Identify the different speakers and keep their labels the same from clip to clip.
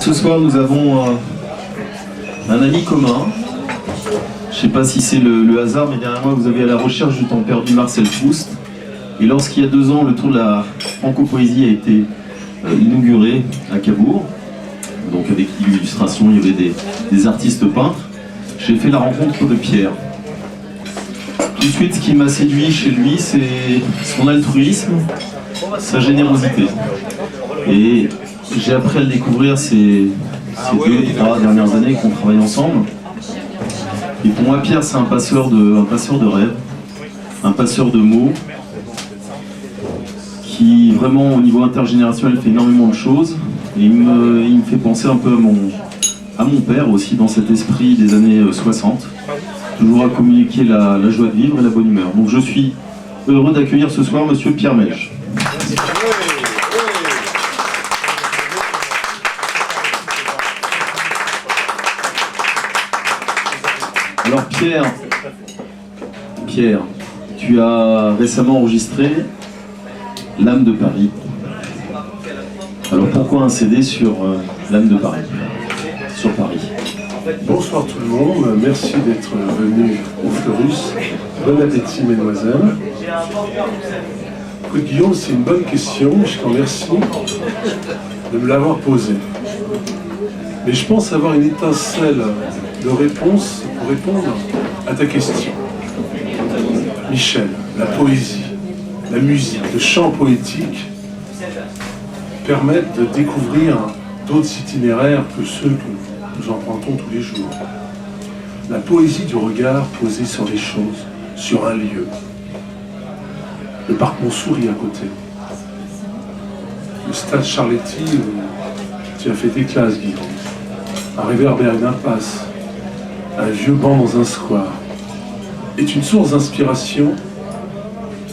Speaker 1: Ce soir, nous avons un ami commun. Je ne sais pas si c'est le hasard, mais derrière moi, vous avez À la recherche du temps perdu Marcel Proust. Et lorsqu'il y a 2 ans, le tour de la franco-poésie a été inauguré à Cabourg, donc avec l'illustration, il y avait des artistes peintres, j'ai fait la rencontre de Pierre. Tout de suite, ce qui m'a séduit chez lui, c'est son altruisme, sa générosité. Et j'ai appris à le découvrir ces 2-3 dernières années qu'on travaille ensemble. Et pour moi, Pierre, c'est un passeur de rêves, un passeur de mots, qui vraiment, au niveau intergénérationnel, fait énormément de choses. Et il me fait penser un peu à mon père aussi, dans cet esprit des années 60, toujours à communiquer la joie de vivre et la bonne humeur. Donc je suis heureux d'accueillir ce soir Monsieur Pierre Mège. Alors Pierre, tu as récemment enregistré L'âme de Paris. Alors pourquoi un CD sur L'âme de Paris, sur Paris?
Speaker 2: Bonsoir tout le monde, merci d'être venu au Fleurus. Bon appétit mesdemoiselles. Écoute Guillaume, c'est une bonne question, je t'en remercie de me l'avoir posée. Mais je pense avoir une étincelle de réponse pour répondre à ta question. Michel, la poésie, la musique, le chant poétique permettent de découvrir d'autres itinéraires que ceux que nous empruntons tous les jours. La poésie du regard posé sur les choses, sur un lieu. Le parc Montsouris à côté. Le stade Charletti où tu as fait tes classes, Guillaume. Un réverbère, une impasse. Un vieux banc dans un square. Est une source d'inspiration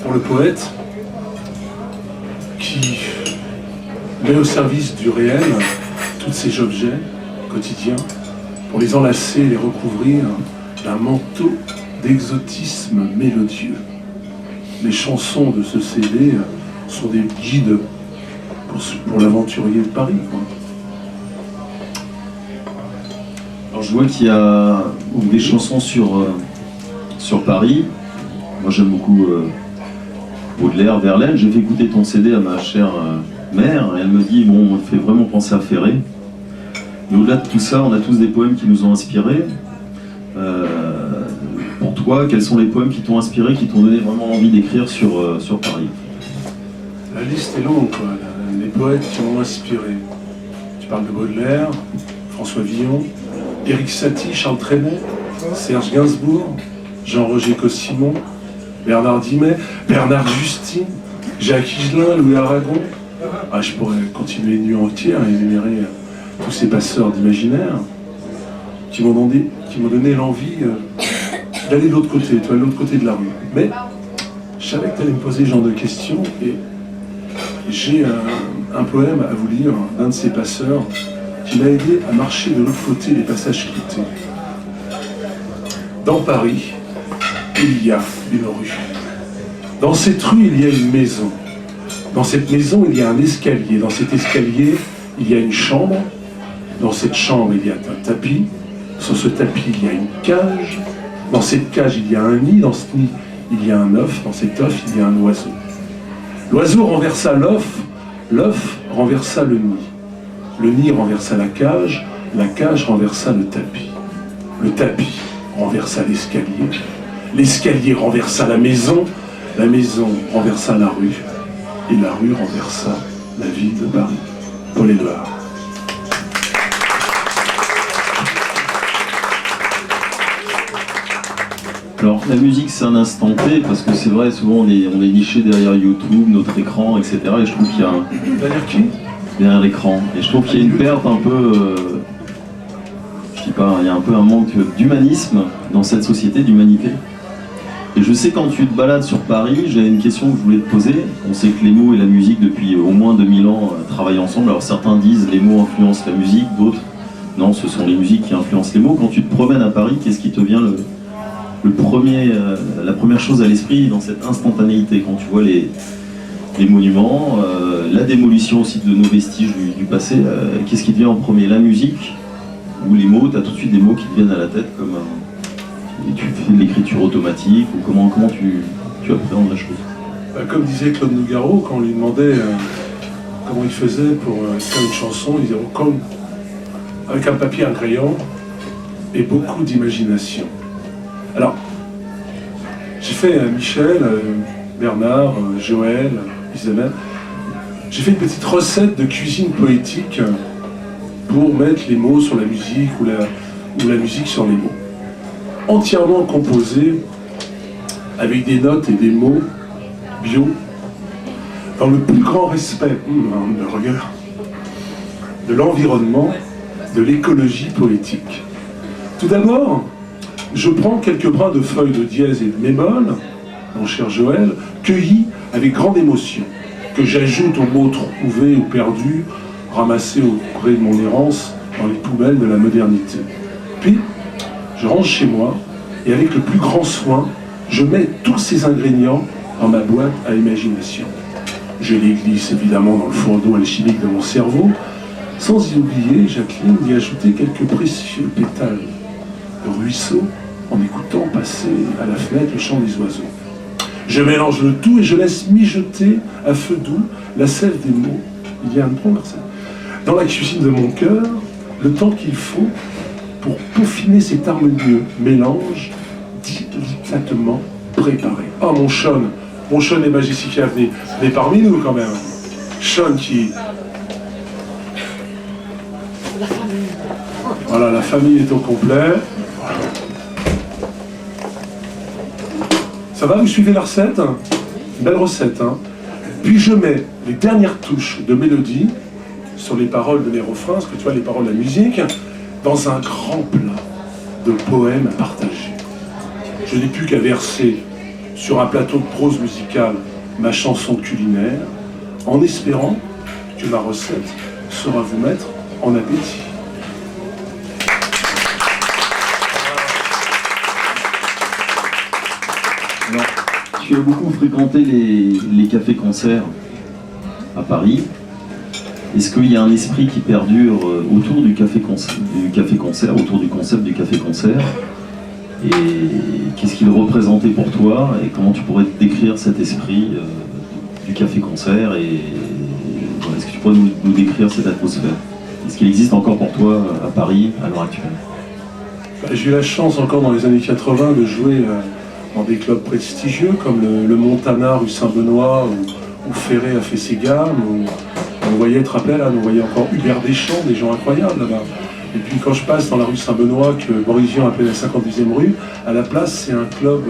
Speaker 2: pour le poète qui met au service du réel tous ces objets quotidiens pour les enlacer, les recouvrir d'un manteau d'exotisme mélodieux. Les chansons de ce CD sont des guides pour l'aventurier de Paris, quoi.
Speaker 1: Alors je vois qu'il y a des chansons sur Paris. Moi j'aime beaucoup Baudelaire, Verlaine. J'ai fait écouter ton CD à ma chère mère et elle me dit bon, on me fait vraiment penser à Ferré. Mais au-delà de tout ça, on a tous des poèmes qui nous ont inspirés. Pour toi, quels sont les poèmes qui t'ont inspiré, qui t'ont donné vraiment envie d'écrire sur Paris?
Speaker 2: La liste est longue, quoi. Les poètes qui m'ont inspiré. Tu parles de Baudelaire, François Villon, Éric Satie, Charles Trenet, Serge Gainsbourg, Jean-Roger Cossimon, Bernard Dimet, Bernard Justine, Jacques Higelin, Louis Aragon. Ah, je pourrais continuer une nuit entière à énumérer tous ces passeurs d'imaginaire qui m'ont donné l'envie d'aller de l'autre côté, de l'autre côté de la rue. Mais je savais que tu allais me poser ce genre de questions et j'ai un poème à vous lire d'un de ces passeurs qui m'a aidé à marcher de l'autre côté des passages cryptés. Dans Paris, il y a une rue. Dans cette rue, il y a une maison. Dans cette maison, il y a un escalier. Dans cet escalier, il y a une chambre. Dans cette chambre, il y a un tapis. Sur ce tapis, il y a une cage. Dans cette cage, il y a un nid. Dans ce nid, il y a un œuf. Dans cet œuf, il y a un oiseau. L'oiseau renversa l'œuf. L'œuf renversa le nid. Le nid renversa la cage renversa le tapis. Le tapis renversa l'escalier. L'escalier renversa la maison renversa la rue. Et la rue renversa la ville de Paris. Paul Éluard.
Speaker 1: Alors la musique c'est un instant T, parce que c'est vrai, souvent on est niché derrière YouTube, notre écran, etc. Et je trouve qu'il y a
Speaker 2: Derrière qui?
Speaker 1: Derrière l'écran. Et je trouve qu'il y a une perte un peu... je sais pas, il y a un peu un manque d'humanisme dans cette société, d'humanité. Et je sais, quand tu te balades sur Paris, j'ai une question que je voulais te poser. On sait que les mots et la musique, depuis au moins 2000 ans, travaillent ensemble. Alors certains disent les mots influencent la musique, d'autres, non, ce sont les musiques qui influencent les mots. Quand tu te promènes à Paris, qu'est-ce qui te vient la première chose à l'esprit dans cette instantanéité, quand tu vois les monuments, la démolition aussi de nos vestiges du passé. Qu'est-ce qui te vient en premier, la musique ou les mots? Tu as tout de suite des mots qui te viennent à la tête, comme et tu fais de l'écriture automatique, ou comment tu appréhendes la chose?
Speaker 2: Comme disait Claude Nougaro, quand on lui demandait comment il faisait pour écrire une chanson, il disait comme avec un papier, un crayon et beaucoup d'imagination. Alors, j'ai fait Michel, Bernard, Joël, Isabelle, j'ai fait une petite recette de cuisine poétique pour mettre les mots sur la musique ou la musique sur les mots. Entièrement composée avec des notes et des mots bio, dans le plus grand respect, de l'environnement, de l'écologie poétique. Tout d'abord, je prends quelques brins de feuilles de dièse et de bémol, mon cher Joël, cueillis avec grande émotion, que j'ajoute aux mots trouvés ou perdus, ramassés auprès de mon errance dans les poubelles de la modernité. Puis, je range chez moi, et avec le plus grand soin, je mets tous ces ingrédients dans ma boîte à imagination. Je les glisse évidemment dans le fourneau alchimique de mon cerveau, sans y oublier, Jacqueline, d'y ajouter quelques précieux pétales de ruisseau en écoutant passer à la fenêtre le chant des oiseaux. Je mélange le tout et je laisse mijoter à feu doux la sève des mots. Il y a un bon Marcel. Dans la cuisine de mon cœur, le temps qu'il faut pour peaufiner cet harmonieux mélange délicatement préparé. Oh mon Sean et Magicica, venez parmi nous quand même. Sean qui... Voilà, la famille est au complet. Ça va, vous suivez la recette? Une belle recette, hein. Puis je mets les dernières touches de mélodie sur les paroles de mes refrains, parce que tu vois, les paroles de la musique, dans un grand plat de poèmes à partager. Je n'ai plus qu'à verser sur un plateau de prose musicale ma chanson culinaire, en espérant que ma recette saura vous mettre en appétit.
Speaker 1: Alors, tu as beaucoup fréquenté les cafés-concerts à Paris. Est-ce qu'il y a un esprit qui perdure autour du café-concert, autour du concept du café-concert? Et qu'est-ce qu'il représentait pour toi? Et comment tu pourrais décrire cet esprit du café-concert? Et voilà, est-ce que tu pourrais nous décrire cette atmosphère? Est-ce qu'il existe encore pour toi à Paris à l'heure actuelle?
Speaker 2: J'ai eu la chance encore dans les années 80 de jouer dans des clubs prestigieux comme le Montana rue Saint-Benoît où Ferré a fait ses gammes, où on voyait, tu te rappelles, là, on voyait encore Hubert Deschamps, des gens incroyables là-bas. Et puis quand je passe dans la rue Saint-Benoît, que Boris Vian appelle la 52e rue, à la place c'est un club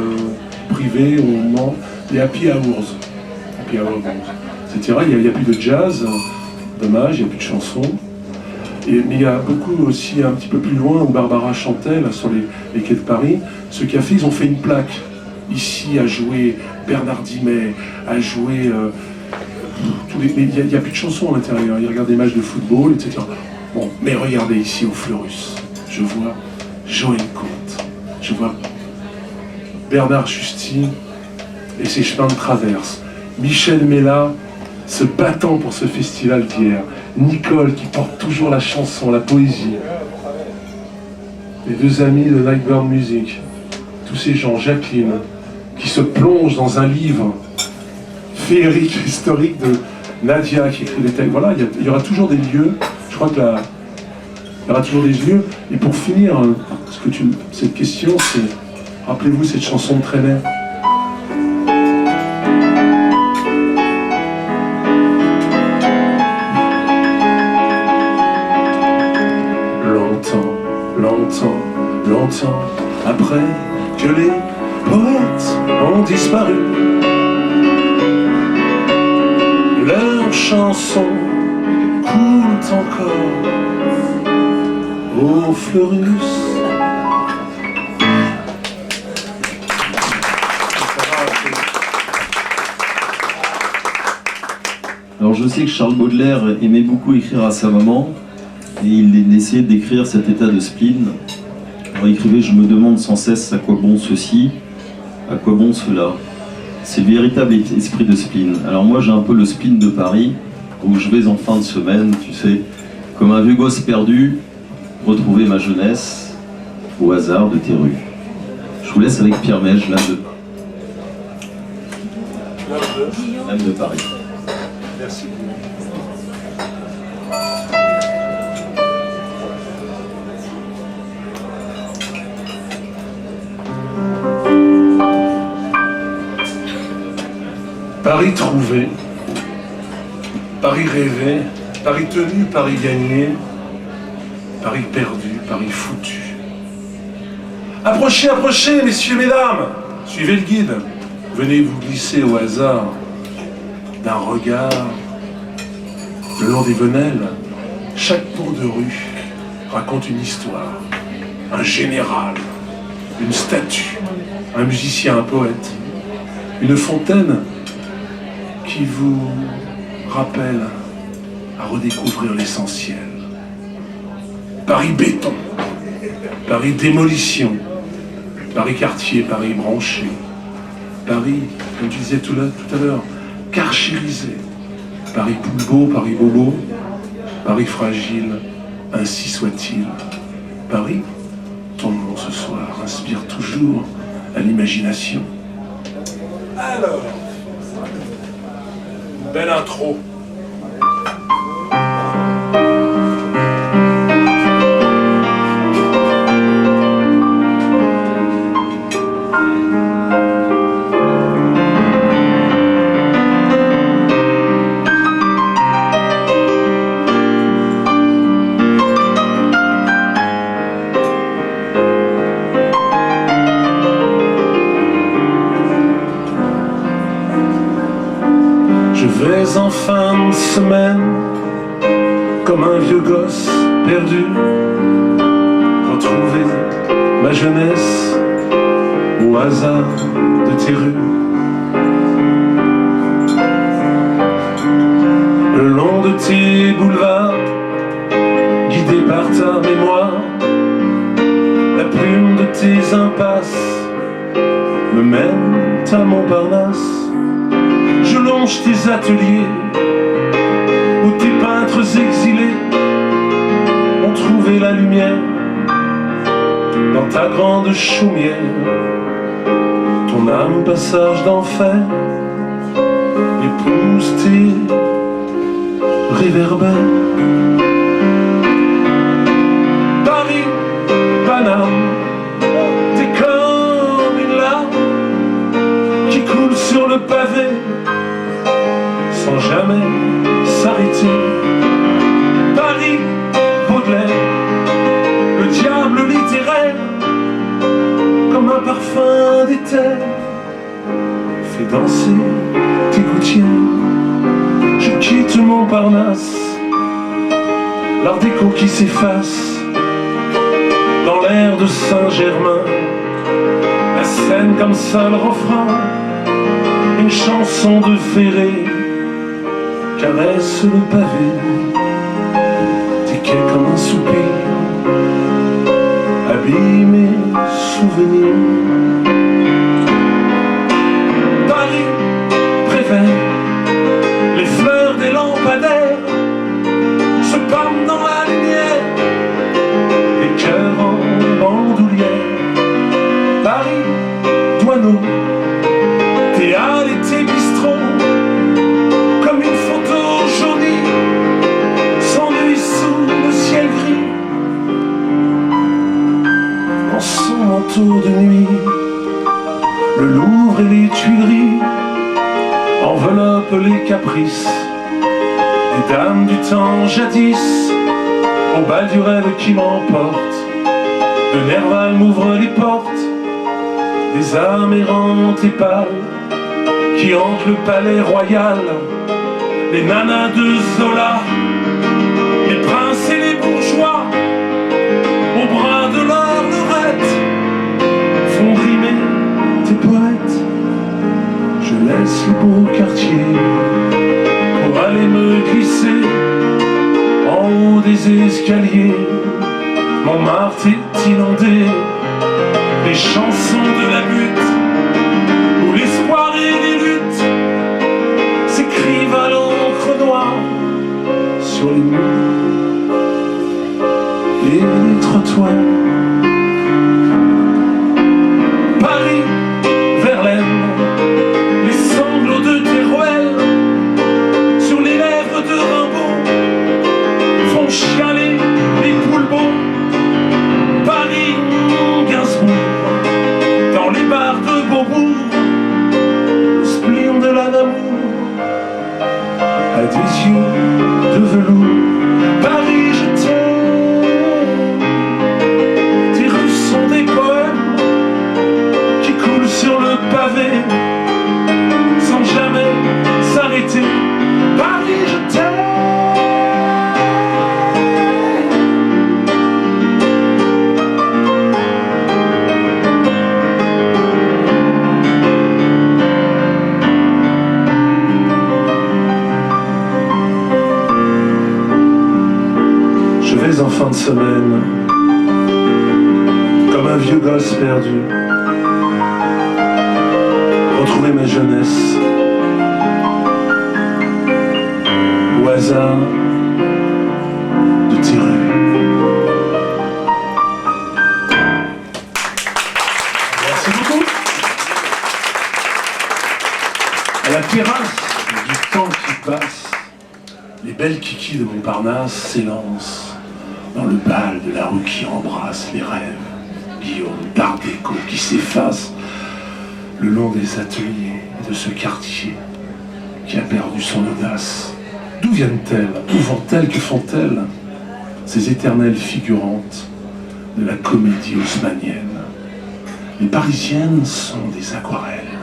Speaker 2: privé où on ment des Happy Hours, etc. Il n'y a plus de jazz, dommage, il n'y a plus de chansons. Mais il y a beaucoup aussi un petit peu plus loin où Barbara chantait, là, sur les quais de Paris, ce café, ils ont fait une plaque. Ici a joué Bernard Dimet, a joué... mais il n'y a plus de chansons à l'intérieur, il regarde des matchs de football, etc. Bon, mais regardez ici au Fleurus, je vois Joël Comte, je vois Bernard Justy et ses chemins de traverse, Michel Mella se battant pour ce festival d'hier, Nicole qui porte toujours la chanson, la poésie, les deux amis de Nightbird Music, tous ces gens, Jacqueline, qui se plongent dans un livre féerique, historique de Nadia qui écrit des textes. Voilà, il y aura toujours des lieux, je crois que il y aura toujours des lieux. Et pour finir, cette question, c'est, rappelez-vous cette chanson de Trenet. Longtemps après que les poètes ont disparu, leurs chansons coulent encore au Fleurus.
Speaker 1: Alors je sais que Charles Baudelaire aimait beaucoup écrire à sa maman, et il essayait de décrire cet état de spleen. Alors il écrivait « Je me demande sans cesse à quoi bon ceci, à quoi bon cela. c'est le véritable esprit de spleen. Alors moi j'ai un peu le spleen de Paris, où je vais en fin de semaine, tu sais, comme un vieux gosse perdu, retrouver ma jeunesse au hasard de tes rues. Je vous laisse avec Pierre Mège, l'âme de Paris.
Speaker 2: Merci. Paris trouvé, Paris rêvé, Paris tenu, Paris gagné, Paris perdu, Paris foutu. Approchez, approchez, messieurs, mesdames, suivez le guide. Venez vous glisser au hasard d'un regard le long des venelles. Chaque tour de rue raconte une histoire, un général, une statue, un musicien, un poète, une fontaine qui vous rappelle à redécouvrir l'essentiel. Paris béton, Paris démolition, Paris quartier, Paris branché, Paris, comme tu disais tout à l'heure, carchérisé, Paris poulbeau, Paris bobo, Paris fragile, ainsi soit-il. Paris, ton nom ce soir inspire toujours à l'imagination. Alors, belle intro. En fin de semaine, comme un vieux gosse perdu, retrouver ma jeunesse au hasard de tes rues. Le long de tes boulevards, guidé par ta mémoire, la plume de tes impasses me mène à Montparnasse. Je longe tes ateliers où tes peintres exilés ont trouvé la lumière dans ta grande chaumière. Ton âme passage d'enfer épouse tes réverbères. Paris, Paname, t'es comme une larme qui coule sur le pavé sans jamais s'arrêter. Paris, Baudelaire, le diable littéraire, comme un parfum d'éther, fait danser tes gouttières. Je quitte Montparnasse, l'art déco qui s'efface dans l'air de Saint-Germain. La scène comme seul refrain, une chanson de Ferré caresse le pavé, tes quais comme un soupir, habille mes souvenirs. Paris, Prévert, les fleurs des lampadaires se pâment dans la lumière, les cœurs en bandoulière. Paris, Douaneau, tes halles et tes bistrots, comme une photo jaunie, s'ennuie sous le ciel gris. En son manteau de nuit, le Louvre et les Tuileries enveloppent les caprices des dames du temps jadis. Au bal du rêve qui m'emporte, de Nerval m'ouvre les portes, des âmes errantes et pâles qui hantent le palais royal. Les nanas de Zola, les princes et les bourgeois, au bras de leur lorette, font rimer tes poètes. Je laisse le beau quartier pour aller me glisser en haut des escaliers. Montmartre est inondé des chansons de la butte, où l'espoir et l'illusion et les trottoirs. Paris, Verlaine, les sanglots de Teruel sur les lèvres de Rimbaud font chialer les poulbeaux. Paris, Gainsbourg, dans les bars de Beaubourg, le spleen de la Namur a des yeux de velours. Paris, je t'aime. Tes rues sont des poèmes qui coulent sur le pavé sans jamais s'arrêter. Paris, je t'aime. Je vais en fin de semaine comme un vieux gosse perdu retrouver ma jeunesse au hasard de tes rues. Merci beaucoup. À la terrasse du temps qui passe, les belles kikis de Montparnasse s'élancent dans le bal de la rue qui embrasse les rêves. Guillaume d'Art déco qui s'efface le long des ateliers de ce quartier qui a perdu son audace. D'où viennent-elles? Où vont-elles? Que font-elles? Ces éternelles figurantes de la comédie haussmannienne. Les Parisiennes sont des aquarelles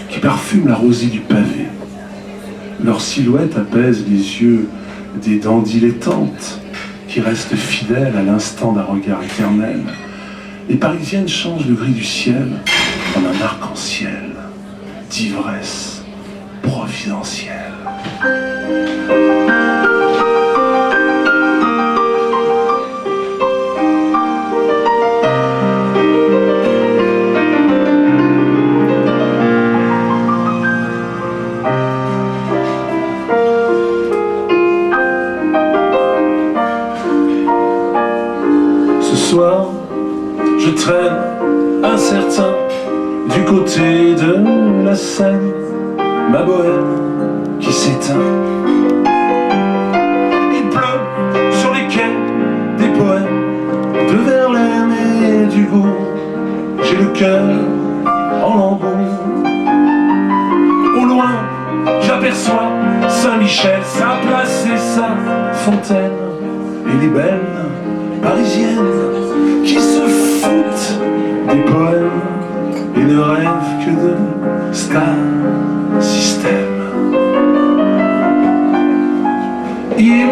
Speaker 2: qui parfument la rosée du pavé. Leur silhouette apaise les yeux des dandilettantes qui restent fidèles à l'instant d'un regard éternel. Les Parisiennes changent le gris du ciel en un arc-en-ciel d'ivresse providentielle. Ce soir, je traîne incertain du côté de la Seine, ma bohème qui s'éteint. Il pleut sur les quais des poèmes de Verlaine et d'Hugo. J'ai le cœur en lambeaux. Au loin, j'aperçois Saint-Michel, sa place et sa fontaine, et les belles Parisiennes qui se foutent des poèmes et ne rêvent que de star système. Il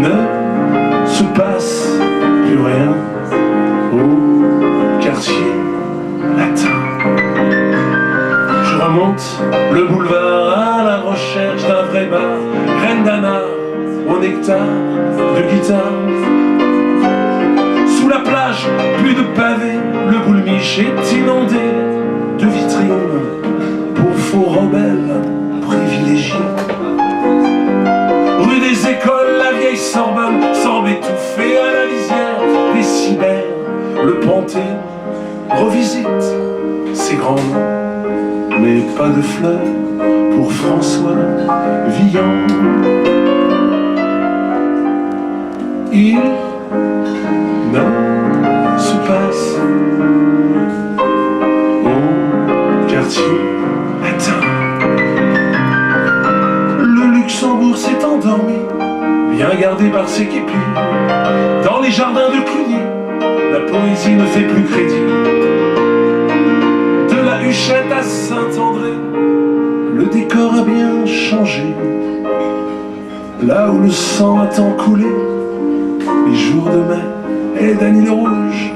Speaker 2: ne se passe plus rien au quartier latin. Je remonte le boulevard à la recherche d'un vrai bar, graine d'anard au nectar de guitare. Sous la plage, plus de pavés, le boule-miche est inondé de vitrines pour faux rebelles privilégiés. Rue des Écoles, la vieille Sorbonne semble étouffée à la lisière des cibères. Le Panthéon revisite ses grands noms, mais pas de fleurs pour François Villon. Il ne se passe au quartier latin. Le Luxembourg s'est endormi, bien gardé par ses képis. Dans les jardins de Cluny, la poésie ne fait plus crédit. De la Huchette à Saint-André, le décor a bien changé. Là où le sang a tant coulé, les jours de mai et d'Annie le Rouge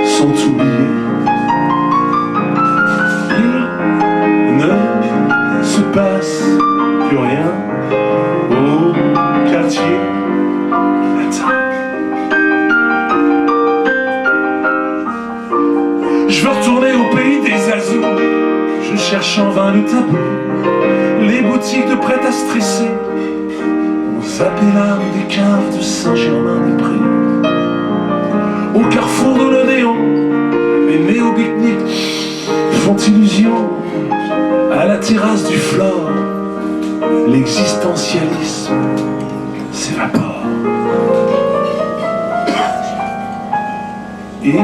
Speaker 2: sont oubliés. Il ne se passe plus rien au quartier latin. Je veux retourner au pays des Azous. Je cherche en vain le tabou, les boutiques de prêt à stresser aux zapper l'âme des caves de Saint-Germain-des-Prés. Au carrefour de l'Odéon, les néo-pique-niques font illusion. À la terrasse du Flore, l'existentialisme s'évapore. Et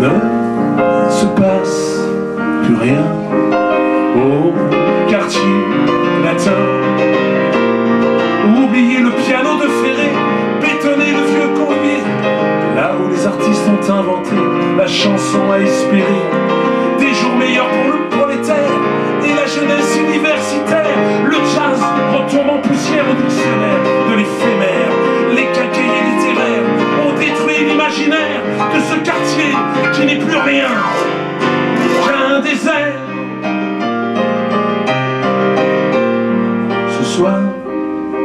Speaker 2: ne se passe plus rien au quartier latin. Oubliez le piano de Ferré, bétonner le vieux collier, là où les artistes ont inventé la chanson à espérer. Des jours meilleurs pour le prolétaire et la jeunesse universitaire. Le jazz retombe en poussière au dictionnaire de l'éphémère. Les quincailliers littéraires ont détruit l'imaginaire de ce quartier qui n'est plus rien qu'un désert. Ce soir,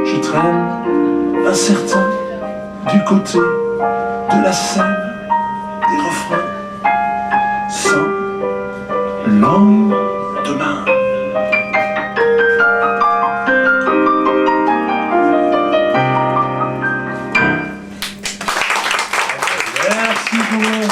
Speaker 2: je traîne incertain du côté de la scène des refrains sans lendemain. Merci beaucoup.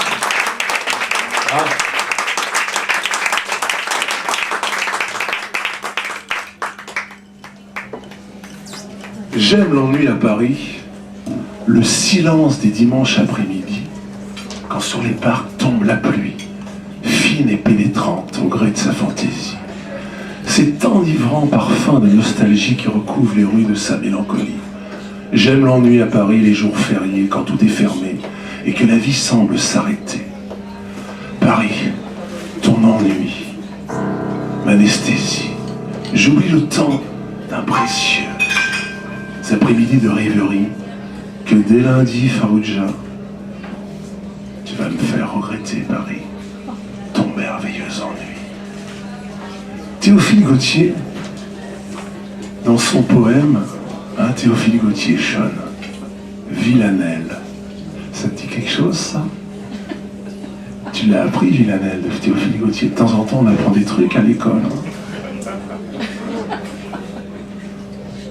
Speaker 2: J'aime l'ennui à Paris, le silence des dimanches après-midi, quand sur les parcs tombe la pluie, fine et pénétrante au gré de sa fantaisie. Cet enivrant parfum de nostalgie qui recouvre les rues de sa mélancolie. J'aime l'ennui à Paris les jours fériés, quand tout est fermé et que la vie semble s'arrêter. Paris, ton ennui, m'anesthésie. J'oublie le temps d'un précieux après-midi de rêverie que dès lundi, Farouja, tu vas me faire regretter, Paris, ton merveilleux ennui. Théophile Gautier, dans son poème, Théophile Gautier chonne, Villanelle. Ça te dit quelque chose, ça? Tu l'as appris, Villanelle, de Théophile Gautier. De temps en temps, on apprend des trucs à l'école.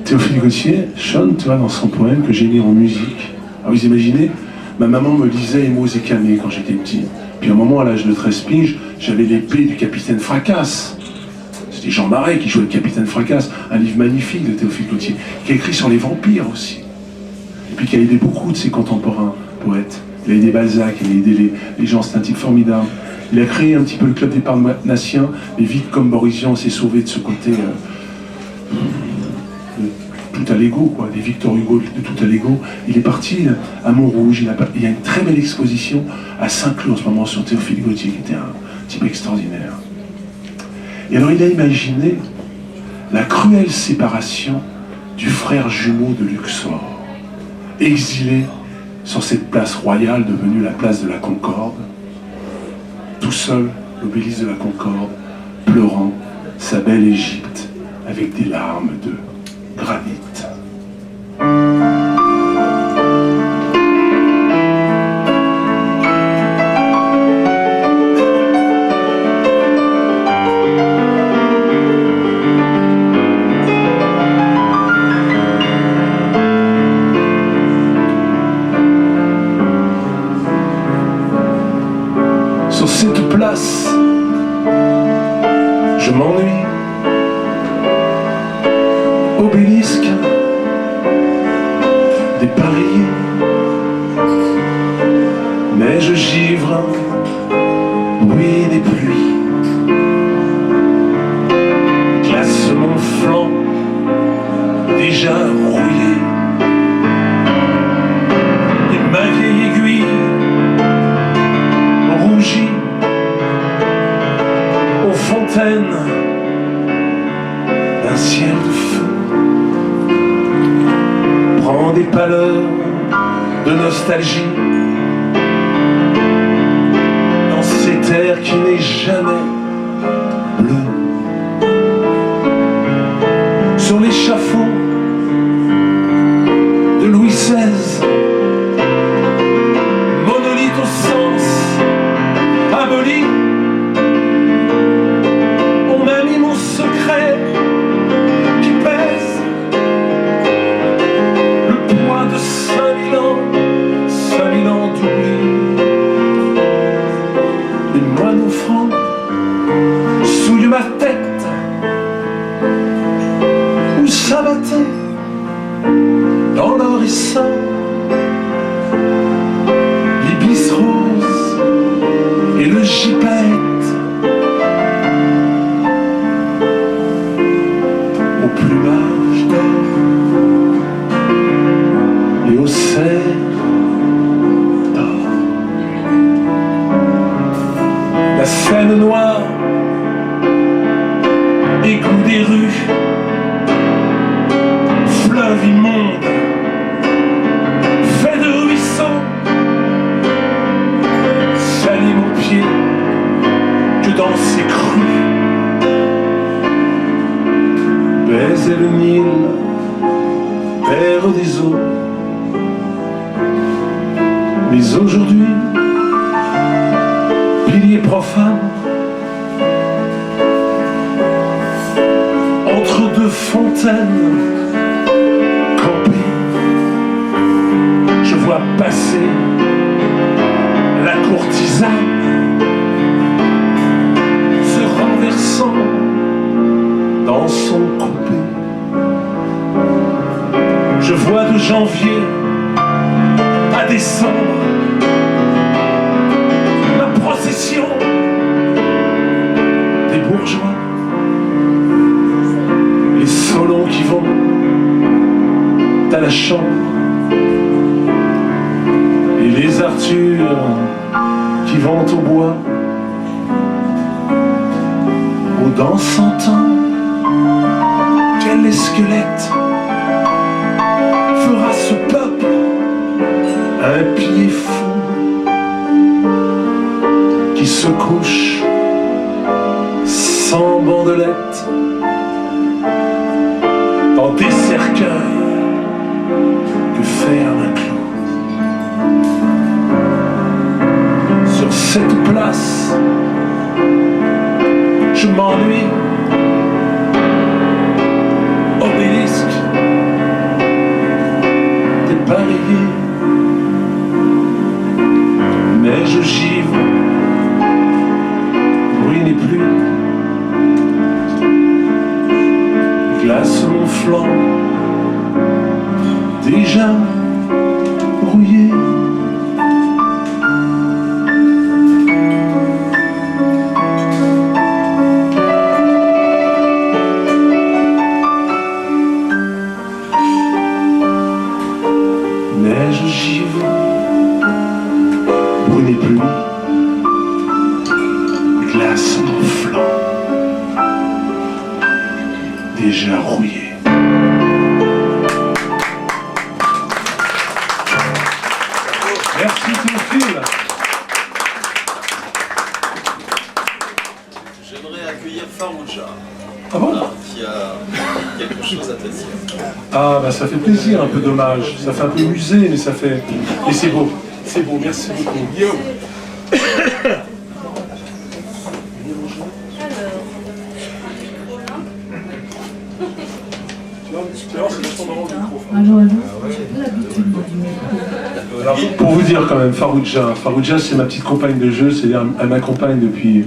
Speaker 2: Théophile Gautier chonne, tu vois, dans son poème que j'ai mis en musique. Alors vous imaginez, ma maman me lisait Émaux et Camée quand j'étais petit. Puis à un moment, à l'âge de 13 piges, j'avais l'épée du capitaine Fracasse. C'était Jean Marais qui jouait le capitaine Fracasse, un livre magnifique de Théophile Gautier, qui a écrit sur les vampires aussi. Et puis qui a aidé beaucoup de ses contemporains poètes. Il a aidé Balzac, il a aidé les gens, c'est un type formidable. Il a créé un petit peu le club des Parnassiens, mais vite comme Borisian s'est sauvé de ce côté tout à l'ego, quoi, des Victor Hugo de tout à l'ego. Il est parti à Montrouge, il y a une très belle exposition à Saint-Cloud en ce moment sur Théophile Gautier, qui était un type extraordinaire. Et alors il a imaginé la cruelle séparation du frère jumeau de Luxor, exilé sur cette place royale devenue la place de la Concorde, tout seul, l'obélisque de la Concorde, pleurant sa belle Égypte avec des larmes de granit. Sur cette place, je m'ennuie. Obélisque, des pariers, mais je givre, bruit des pluies, glace mon flanc, déjà rouillé, et ma vieille aiguille, rougie, aux fontaines d'un ciel de feu, prend des pâleurs de nostalgie dans cet air qui n'est jamais bleu. Sur l'échafaud de Louis XVI, monolithe au sens aboli, on m'a mis mon secret qui pèse sang, l'ibis rose et le gypaète, au plumage d'or et au cerf d'or. La Seine noire, égout des rues, fleuve immonde, fait de ruisseaux, s'anime aux pieds que dans ses crues. Baiser le Nil, père des eaux. Mais aujourd'hui, pilier profane, entre deux fontaines campées, je vois passer la courtisane se renversant dans son coupé. Je vois de janvier à décembre la procession des bourgeois, les solons qui vont à la chambre et les Arthurs qui vont au bois. Oh, dans 100 ans, quel squelette fera ce peuple un pied fou qui se couche sans bandelette dans des cercueils que ferme un clou. Sur cette place, je m'ennuie. Obélisque dépareillé, mais je givre, bruit n'est plus, glace mon flanc, déjà rouillé. Neige givre, bruit n'est plus, glace mon flanc, déjà rouillé. Merci Théophile.
Speaker 1: J'aimerais accueillir Farouja,
Speaker 2: Ah bon?
Speaker 1: qui a quelque chose à te dire.
Speaker 2: Ah bah ça fait plaisir, un peu dommage. Ça fait un peu musée, mais ça fait... Et c'est beau. C'est beau, merci beaucoup. Alors, pour vous dire quand même, Farouja c'est ma petite compagne de jeu, c'est-à-dire elle m'accompagne depuis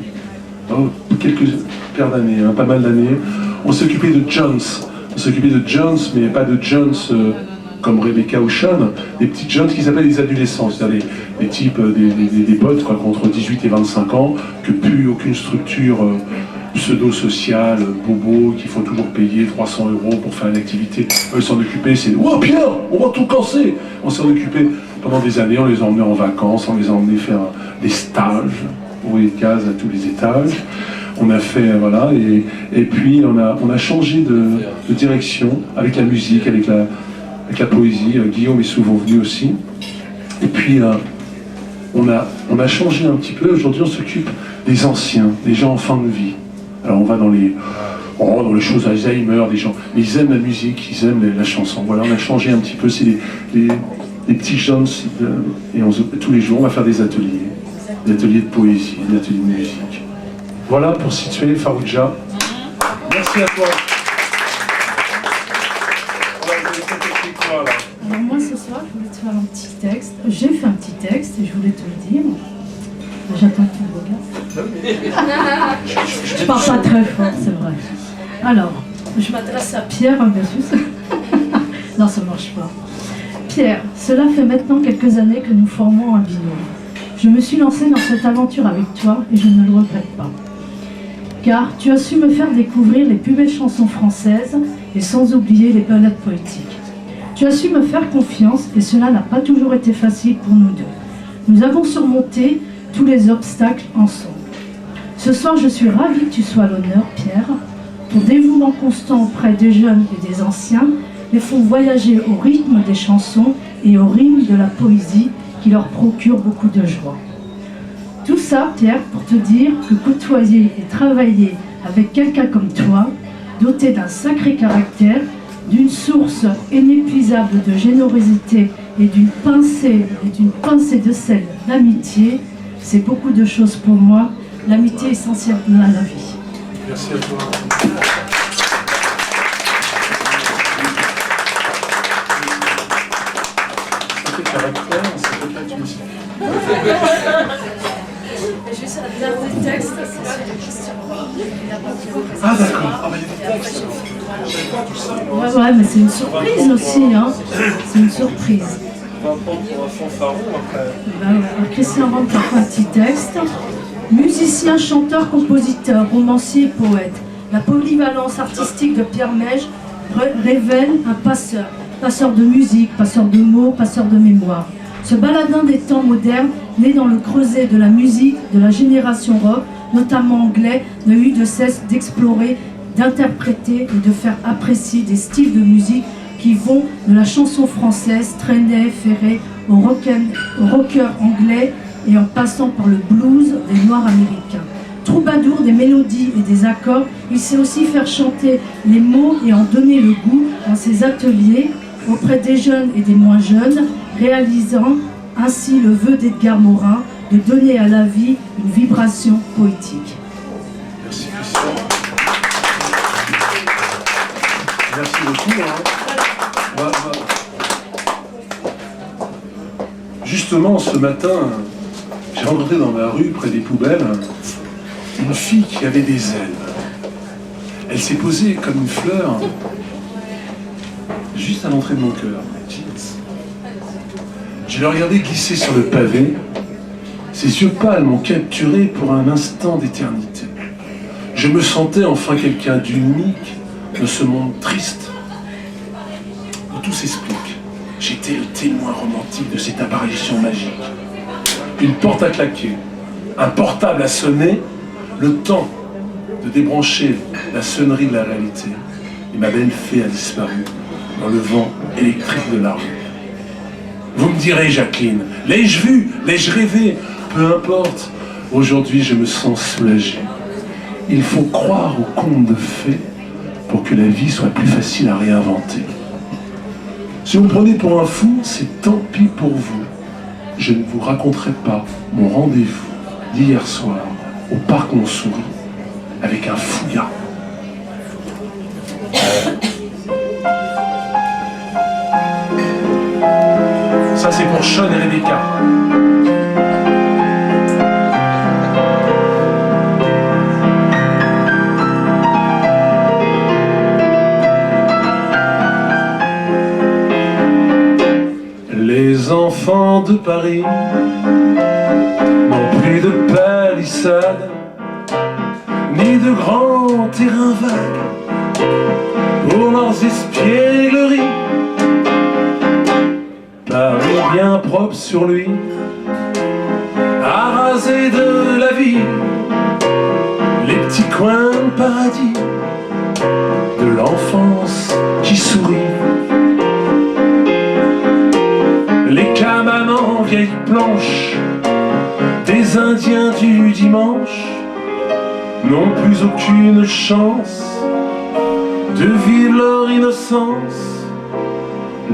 Speaker 2: quelques paires d'années, pas mal d'années. On s'occupait de Jones, mais pas de Jones comme Rebecca ou Sean, des petites Jones qui s'appellent les adolescents, c'est-à-dire des types, des potes quoi, entre 18 et 25 ans, que plus aucune structure pseudo-sociale, bobo, qu'il faut toujours payer 300 € pour faire une activité. Eux s'en occuper, c'est « Oh Pierre, on va tout casser !» On s'en occupait pendant des années, on les emmenait en vacances, on les emmenait faire des stages, ouvriers de case à tous les étages. On a fait, voilà, et puis on a changé de direction avec la musique, avec la poésie. Guillaume est souvent venu aussi. Et puis on a changé un petit peu. Aujourd'hui, on s'occupe des anciens, des gens en fin de vie. Alors on va dans les choses Alzheimer, des gens, mais ils aiment la musique, ils aiment la chanson. Voilà, on a changé un petit peu. C'est des petits jeunes, et tous les jours, on va faire des ateliers de poésie, des ateliers de musique. Voilà pour situer Farouja. Merci à toi.
Speaker 3: Alors moi ce soir je voulais te faire un petit texte. J'ai fait un petit texte et je voulais te le dire. J'attends que tu me regardes. Je parle pas très fort, c'est vrai. Alors, je m'adresse à Pierre versus. Non, ça marche pas. Pierre, cela fait maintenant quelques années que nous formons un binôme. Je me suis lancée dans cette aventure avec toi et je ne le regrette pas. Car tu as su me faire découvrir les plus belles chansons françaises et sans oublier les ballades poétiques. Tu as su me faire confiance et cela n'a pas toujours été facile pour nous deux. Nous avons surmonté tous les obstacles ensemble. Ce soir, je suis ravie que tu sois à l'honneur, Pierre. Ton dévouement constant auprès des jeunes et des anciens les font voyager au rythme des chansons et au rythme de la poésie qui leur procure beaucoup de joie. Tout ça, Pierre, pour te dire que côtoyer et travailler avec quelqu'un comme toi, doté d'un sacré caractère, d'une source inépuisable de générosité et d'une pincée de sel d'amitié, c'est beaucoup de choses pour moi, l'amitié essentielle à la vie.
Speaker 2: Merci à toi. Caractère, c'est peut-être aussi.
Speaker 3: Juste le dernier texte, c'est sur les questions.
Speaker 2: Ah d'accord, ah, bah, il y a des textes.
Speaker 3: Ouais, mais c'est une surprise aussi, hein. C'est une surprise.
Speaker 2: On va prendre pour un fanfaron après.
Speaker 3: Alors, Christian Rand a fait un petit texte. Musicien, chanteur, compositeur, romancier et poète. La polyvalence artistique de Pierre Mège révèle un passeur. Passeur de musique, passeur de mots, passeur de mémoire. Ce baladin des temps modernes, né dans le creuset de la musique de la génération rock, notamment anglais, n'a eu de cesse d'explorer, d'interpréter et de faire apprécier des styles de musique qui vont de la chanson française, Trenet, Ferré, au rocker anglais et en passant par le blues des Noirs américains. Troubadour des mélodies et des accords, il sait aussi faire chanter les mots et en donner le goût dans ses ateliers auprès des jeunes et des moins jeunes, réalisant ainsi le vœu d'Edgar Morin de donner à la vie une vibration poétique.
Speaker 2: Merci Christian. Merci beaucoup. Hein. Justement, ce matin, j'ai rencontré dans la rue, près des poubelles, une fille qui avait des ailes. Elle s'est posée comme une fleur, juste à l'entrée de mon cœur. Je l'ai regardée glisser sur le pavé. Ses yeux pâles m'ont capturé pour un instant d'éternité. Je me sentais enfin quelqu'un d'unique de ce monde triste où tout s'explique. J'étais le témoin romantique de cette apparition magique. Une porte à claquer, un portable à sonner, le temps de débrancher la sonnerie de la réalité. Et ma belle fée a disparu dans le vent électrique de la rue. Vous me direz, Jacqueline, l'ai-je vu, l'ai-je rêvé? Peu importe, aujourd'hui je me sens soulagé. Il faut croire aux contes de fées pour que la vie soit plus facile à réinventer. Si vous me prenez pour un fou, c'est tant pis pour vous. Je ne vous raconterai pas mon rendez-vous d'hier soir au parc Montsouris avec un fou gars. Ça c'est pour Sean et Rebecca. Les enfants de Paris n'ont plus de palissades, ni de grands terrains vagues pour leurs espiègleries. Paris bien propre sur lui, arasé de la vie, les petits coins de paradis, de l'enfance qui sourit. Les cabanes en vieilles planches des Indiens du dimanche n'ont plus aucune chance de vivre leur innocence.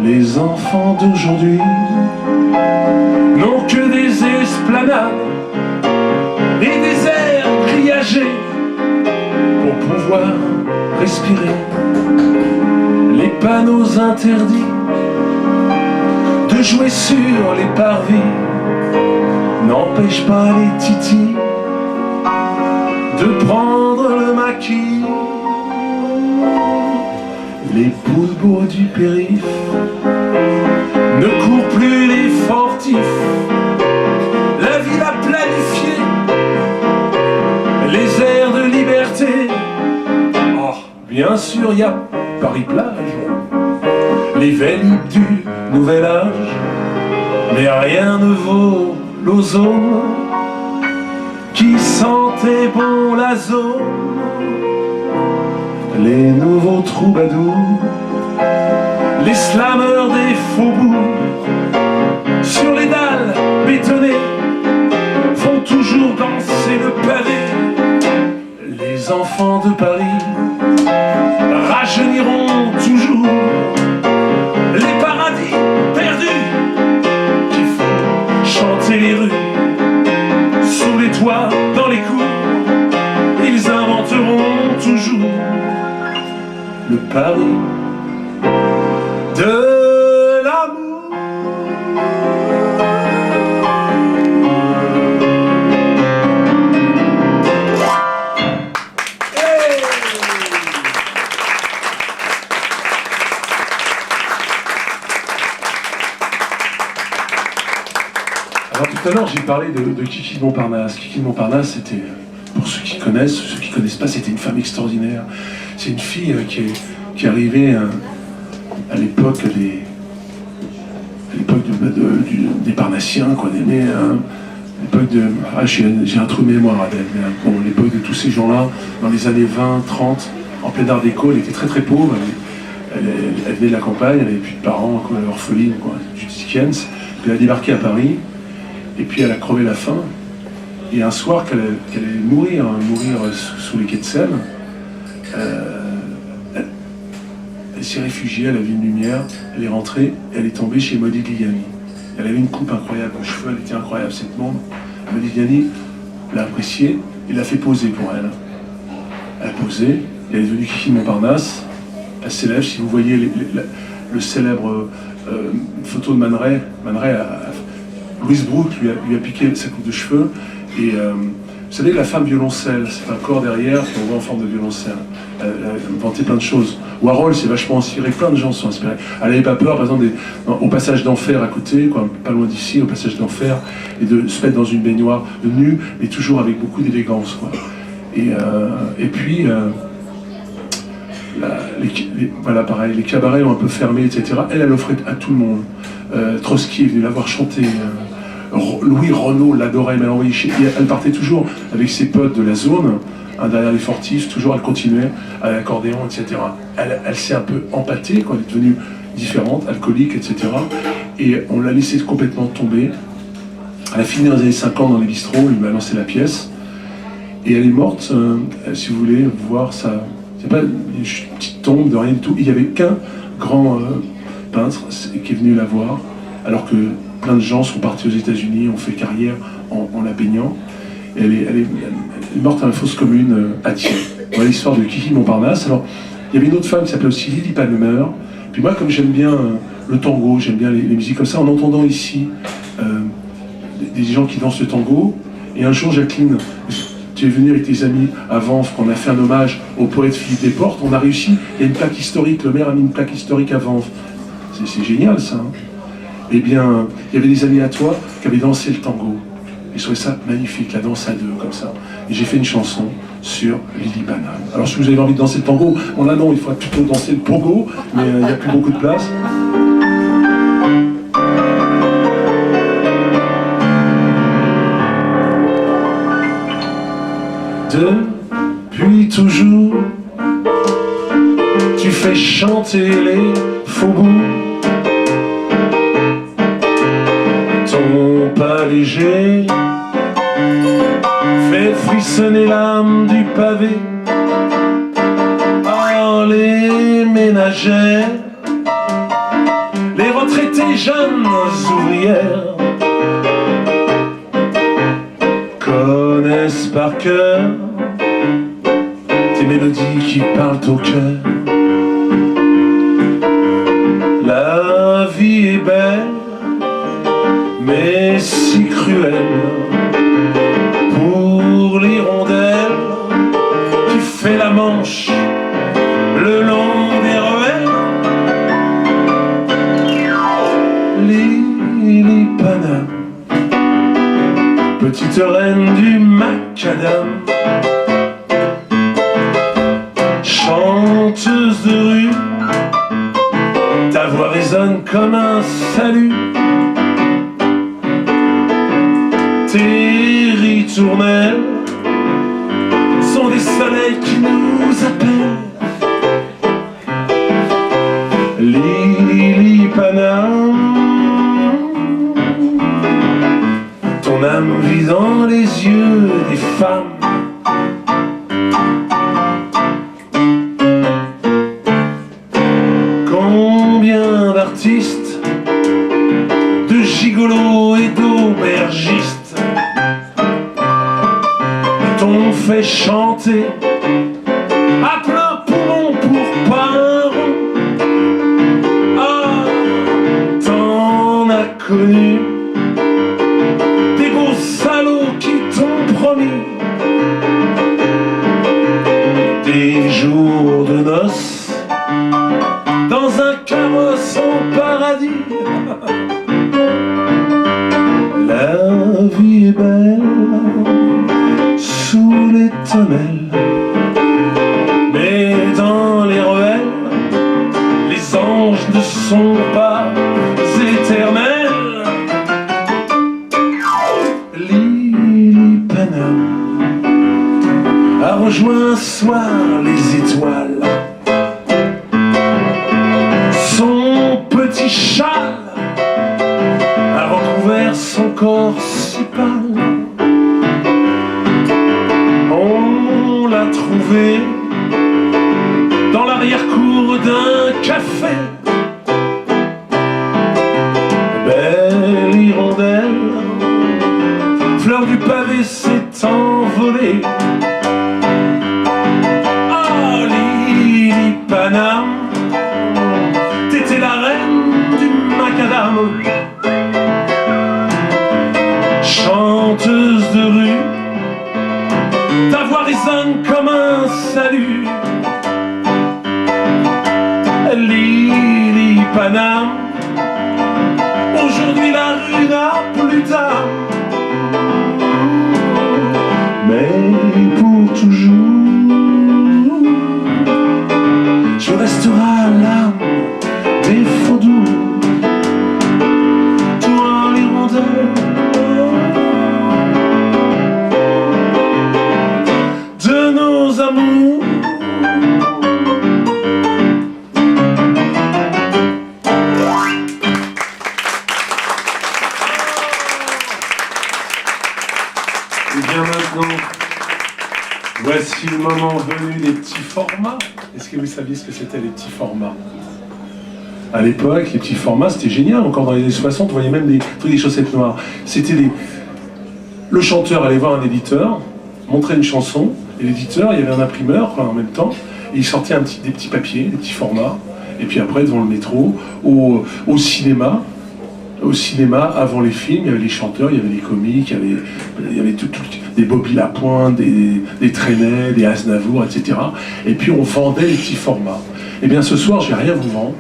Speaker 2: Les enfants d'aujourd'hui n'ont que des esplanades et des airs grillagés pour pouvoir respirer. Les panneaux interdits de jouer sur les parvis n'empêchent pas les titis de prendre le maquis. Les poulpeaux du périph' ne courent plus les fortifs. La ville a planifié les airs de liberté. Oh, bien sûr, il y a Paris-Plage, les Vélib du Nouvel Âge, mais rien ne vaut l'ozone qui sentait bon la zone. Les nouveaux troubadours, les slameurs des faubourgs, sur les dalles bétonnées, font toujours danser le pavé. Les enfants de Paris rajeuniront toujours. Les paradis perdus qui font chanter les rues, sous les toits, dans les cours, ils inventeront toujours le Paris de l'amour. Alors tout à l'heure j'ai parlé de Kiki de Montparnasse. Kiki de Montparnasse, c'était, pour ceux qui connaissent, ceux qui ne connaissent pas, c'était une femme extraordinaire. C'est une fille qui est arrivée à l'époque des Parnassiens, quoi, l'époque de... Ah, j'ai un trou de mémoire d'elle, mais bon, l'époque de tous ces gens-là, dans les années 20, 30, en plein art déco, elle était très très pauvre, elle venait de la campagne, elle n'avait plus de parents, quoi, elle est orpheline, quoi, du Dickens, puis elle a débarqué à Paris, et puis elle a crevé la faim, et un soir qu'elle allait mourir sous les quais de Seine, elle s'est réfugiée, elle a vu une lumière, elle est rentrée, elle est tombée chez Modigliani. Elle avait une coupe incroyable, les cheveux, elle était incroyable, cette blonde. Modigliani l'a appréciée et l'a fait poser pour elle. Elle a posé, elle est devenue Kiki de Montparnasse, elle s'élève, si vous voyez le célèbre photo de Man Ray, Louise Brooke lui a piqué sa coupe de cheveux, et vous savez, la femme violoncelle, c'est un corps derrière qu'on voit en forme de violoncelle. Elle a inventé plein de choses. Warhol s'est vachement inspiré, plein de gens sont inspirés. Elle n'avait pas peur, par exemple, au passage d'enfer à côté, quoi, pas loin d'ici, au passage d'enfer, et de se mettre dans une baignoire de nu, mais toujours avec beaucoup d'élégance, quoi. Et puis, voilà, pareil, les cabarets ont un peu fermé, etc. Elle offrait à tout le monde. Trotsky est venu la voir chanter. Louis Renaud l'adorait, mais elle partait toujours avec ses potes de la zone, derrière les fortifs, toujours elle continuait à l'accordéon, etc. Elle s'est un peu empâtée, quoi, elle est devenue différente, alcoolique, etc. Et on l'a laissée complètement tomber. Elle a fini dans les années 50 dans les bistrots, il m'a lancé la pièce. Et elle est morte, si vous voulez voir ça. C'est pas une petite tombe de rien du tout. Il n'y avait qu'un grand peintre qui est venu la voir, alors que plein de gens sont partis aux États-Unis, ont fait carrière en la baignant. Et elle est morte à la fosse commune à Thiers. Voilà l'histoire de Kiki Montparnasse. Alors, il y avait une autre femme qui s'appelait aussi Lily Palmer. Puis moi, comme j'aime bien le tango, j'aime bien les musiques comme ça, en entendant ici des gens qui dansent le tango, et un jour, Jacqueline, tu es venue avec tes amis à Vanves, qu'on a fait un hommage au poète Philippe Desportes, on a réussi, il y a une plaque historique, le maire a mis une plaque historique à Vanves. C'est génial, ça, hein. Eh bien, il y avait des amis à toi qui avaient dansé le tango. Et je trouvais ça magnifique, la danse à deux, comme ça. Et j'ai fait une chanson sur Lily Banane. Alors, si vous avez envie de danser le tango, bon là non, il faudrait plutôt danser le pogo, mais il n'y a plus beaucoup de place. Depuis toujours, tu fais chanter les faubourgs. Ton pas léger fait frissonner l'âme du pavé. Oh, les ménagères, les retraitées jeunes ouvrières connaissent par cœur tes mélodies qui parlent au cœur. La vie est belle, mais si cruelle pour l'hirondelle qui fait la manche le long des ruelles. Lili Panam, petite reine du macadam, chanteuse de rue, ta voix résonne comme un salut. Tes ritournelles sont des soleils qui nous appellent. Lili Panam, ton âme vit dans les yeux des femmes. Combien d'artistes, de gigolos et d'aubergistes t'ont fait chanter à plein poumon pour pas un rond. Ah, t'en as connu des beaux salauds qui t'ont promis des jours de noces dans un carrosse au paradis. La vie est belle sous les tonnelles, mais dans les ruelles, les anges ne sont pas éternels. Lili Panam a rejoint un soir les étoiles. Son petit châle a recouvert son corps si pâle. On l'a trouvée dans l'arrière-cour d'un café. Belle hirondelle, fleur du pavé s'est envolée. Ah, Lili Panam, t'étais la reine du macadam, chanteuse de rue, ta voix résonne comme un salut. Lili Panam, aujourd'hui la rue n'a plus d'âme, mais pour toujours, je resterai à l'âme des faux doux. Toi l'hirondelle de nos amours. Et bien maintenant, voici le moment venu des petits formats. Est-ce que vous saviez ce que c'était les petits formats? À l'époque, les petits formats, c'était génial. Encore dans les années 60, on voyait même des trucs, des chaussettes noires. C'était des... Le chanteur allait voir un éditeur, montrait une chanson, et l'éditeur, il y avait un imprimeur en même temps, et il sortait des petits papiers, des petits formats. Et puis après, devant le métro, au cinéma, avant les films, il y avait les chanteurs, il y avait les comiques, il y avait des Bobby Lapointe, des Trenet, des Aznavour, etc. Et puis on vendait les petits formats. Et bien ce soir, je vais rien vous vendre,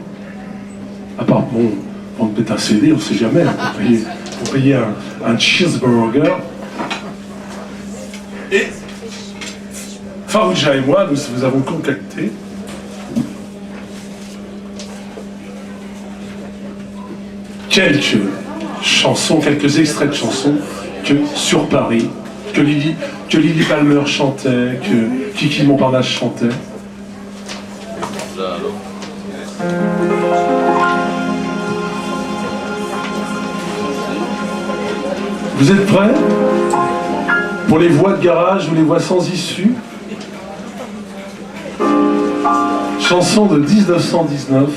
Speaker 2: à part, bon, vendre peut-être un CD, on ne sait jamais, pour payer un cheeseburger. Et Farouja et moi, nous vous avons concocté quelques chansons, quelques extraits de chansons sur Paris, que Lili Palmer chantait, que Kiki Montparnasse chantait. Vous êtes prêts pour les voix de garage ou les voix sans issue? Chanson de 1919,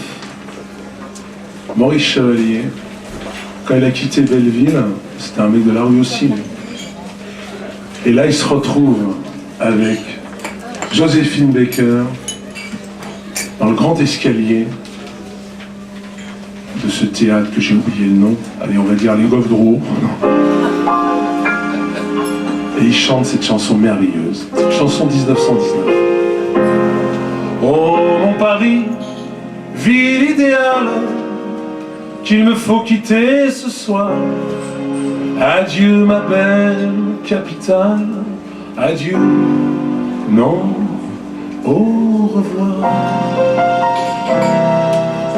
Speaker 2: Maurice Chevalier. Quand il a quitté Belleville, c'était un mec de la rue aussi. Et là, il se retrouve avec Joséphine Baker dans le grand escalier de ce théâtre que j'ai oublié le nom. Allez, on va dire les Golf Drouot. Et il chante cette chanson merveilleuse, chanson 1919. Oh mon Paris, ville idéale, qu'il me faut quitter ce soir. Adieu ma belle capitale, adieu, non, au revoir.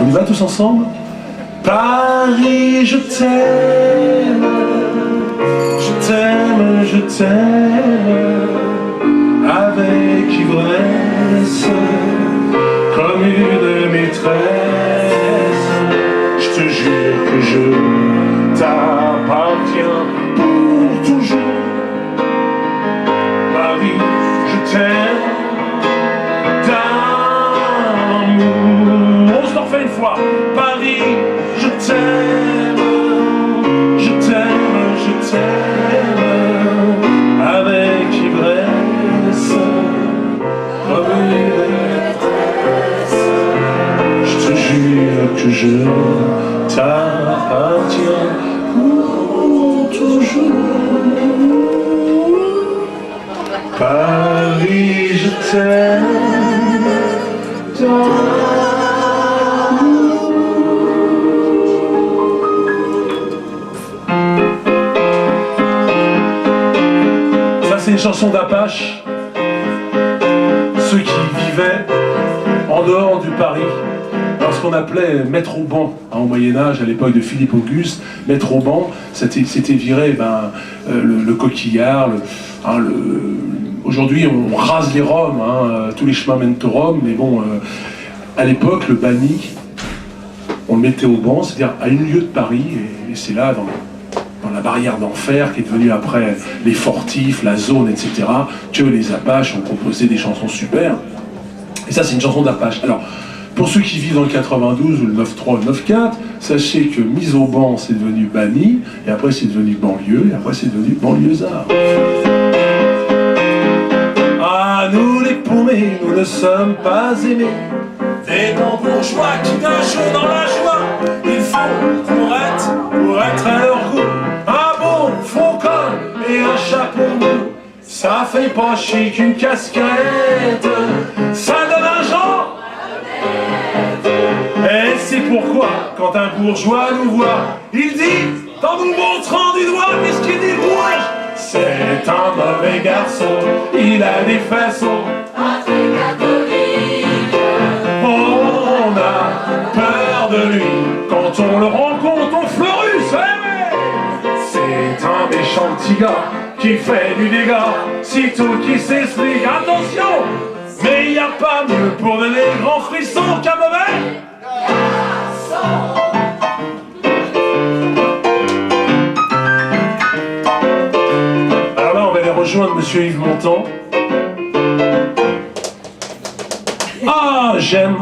Speaker 2: On y va tous ensemble? Paris, je t'aime, je t'aime, je t'aime, avec ivresse, comme une maîtresse. Je te jure que je t'appartiens pour toujours. Paris, je t'aime d'amour. On se le refait une fois. Paris, je t'aime, je t'aime, je t'aime, avec ivresse, comme une maîtresse. Je te jure que je t'appartiens pour toujours. Paris, je t'aime d'amour. Ça, c'est une chanson d'Apache. Ceux qui vivaient en dehors du Paris, alors ce qu'on appelait mettre au banc, au Moyen-Âge, à l'époque de Philippe Auguste, mettre au banc, c'était virer le coquillard. Aujourd'hui, on rase les Roms, tous les chemins mènent au Rhum, mais bon, à l'époque, le banni, on le mettait au banc, c'est-à-dire à une lieue de Paris, et c'est là, dans la barrière d'enfer, qui est devenue après les fortifs, la zone, etc., que les Apaches ont composé des chansons super. Et ça, c'est une chanson d'Apache. Alors, pour ceux qui vivent dans le 92 ou le 9-3 ou le 9-4, sachez que mise au banc, c'est devenu banni, et après c'est devenu banlieue, et après c'est devenu banlieusard. Ah, nous les paumés, nous ne sommes pas aimés. Des bons bourgeois qui nagent dans la joie. Il faut pour être à leur goût un bon fond col et un chapeau mou. Ça fait pas chic une casquette, ça donne un genre. Et c'est pourquoi, quand un bourgeois nous voit, il dit, en nous montrant du doigt, qu'est-ce qu'il dit, bourge? C'est un mauvais garçon, il a des façons très catholiques. On a peur de lui, quand on le rencontre, on fleurus. C'est un méchant petit gars qui fait du dégât, sitôt qui s'explique. Attention, mais il n'y a pas mieux pour donner grand frisson qu'un mauvais. Alors là, on va aller rejoindre Monsieur Yves Montand. Ah, j'aime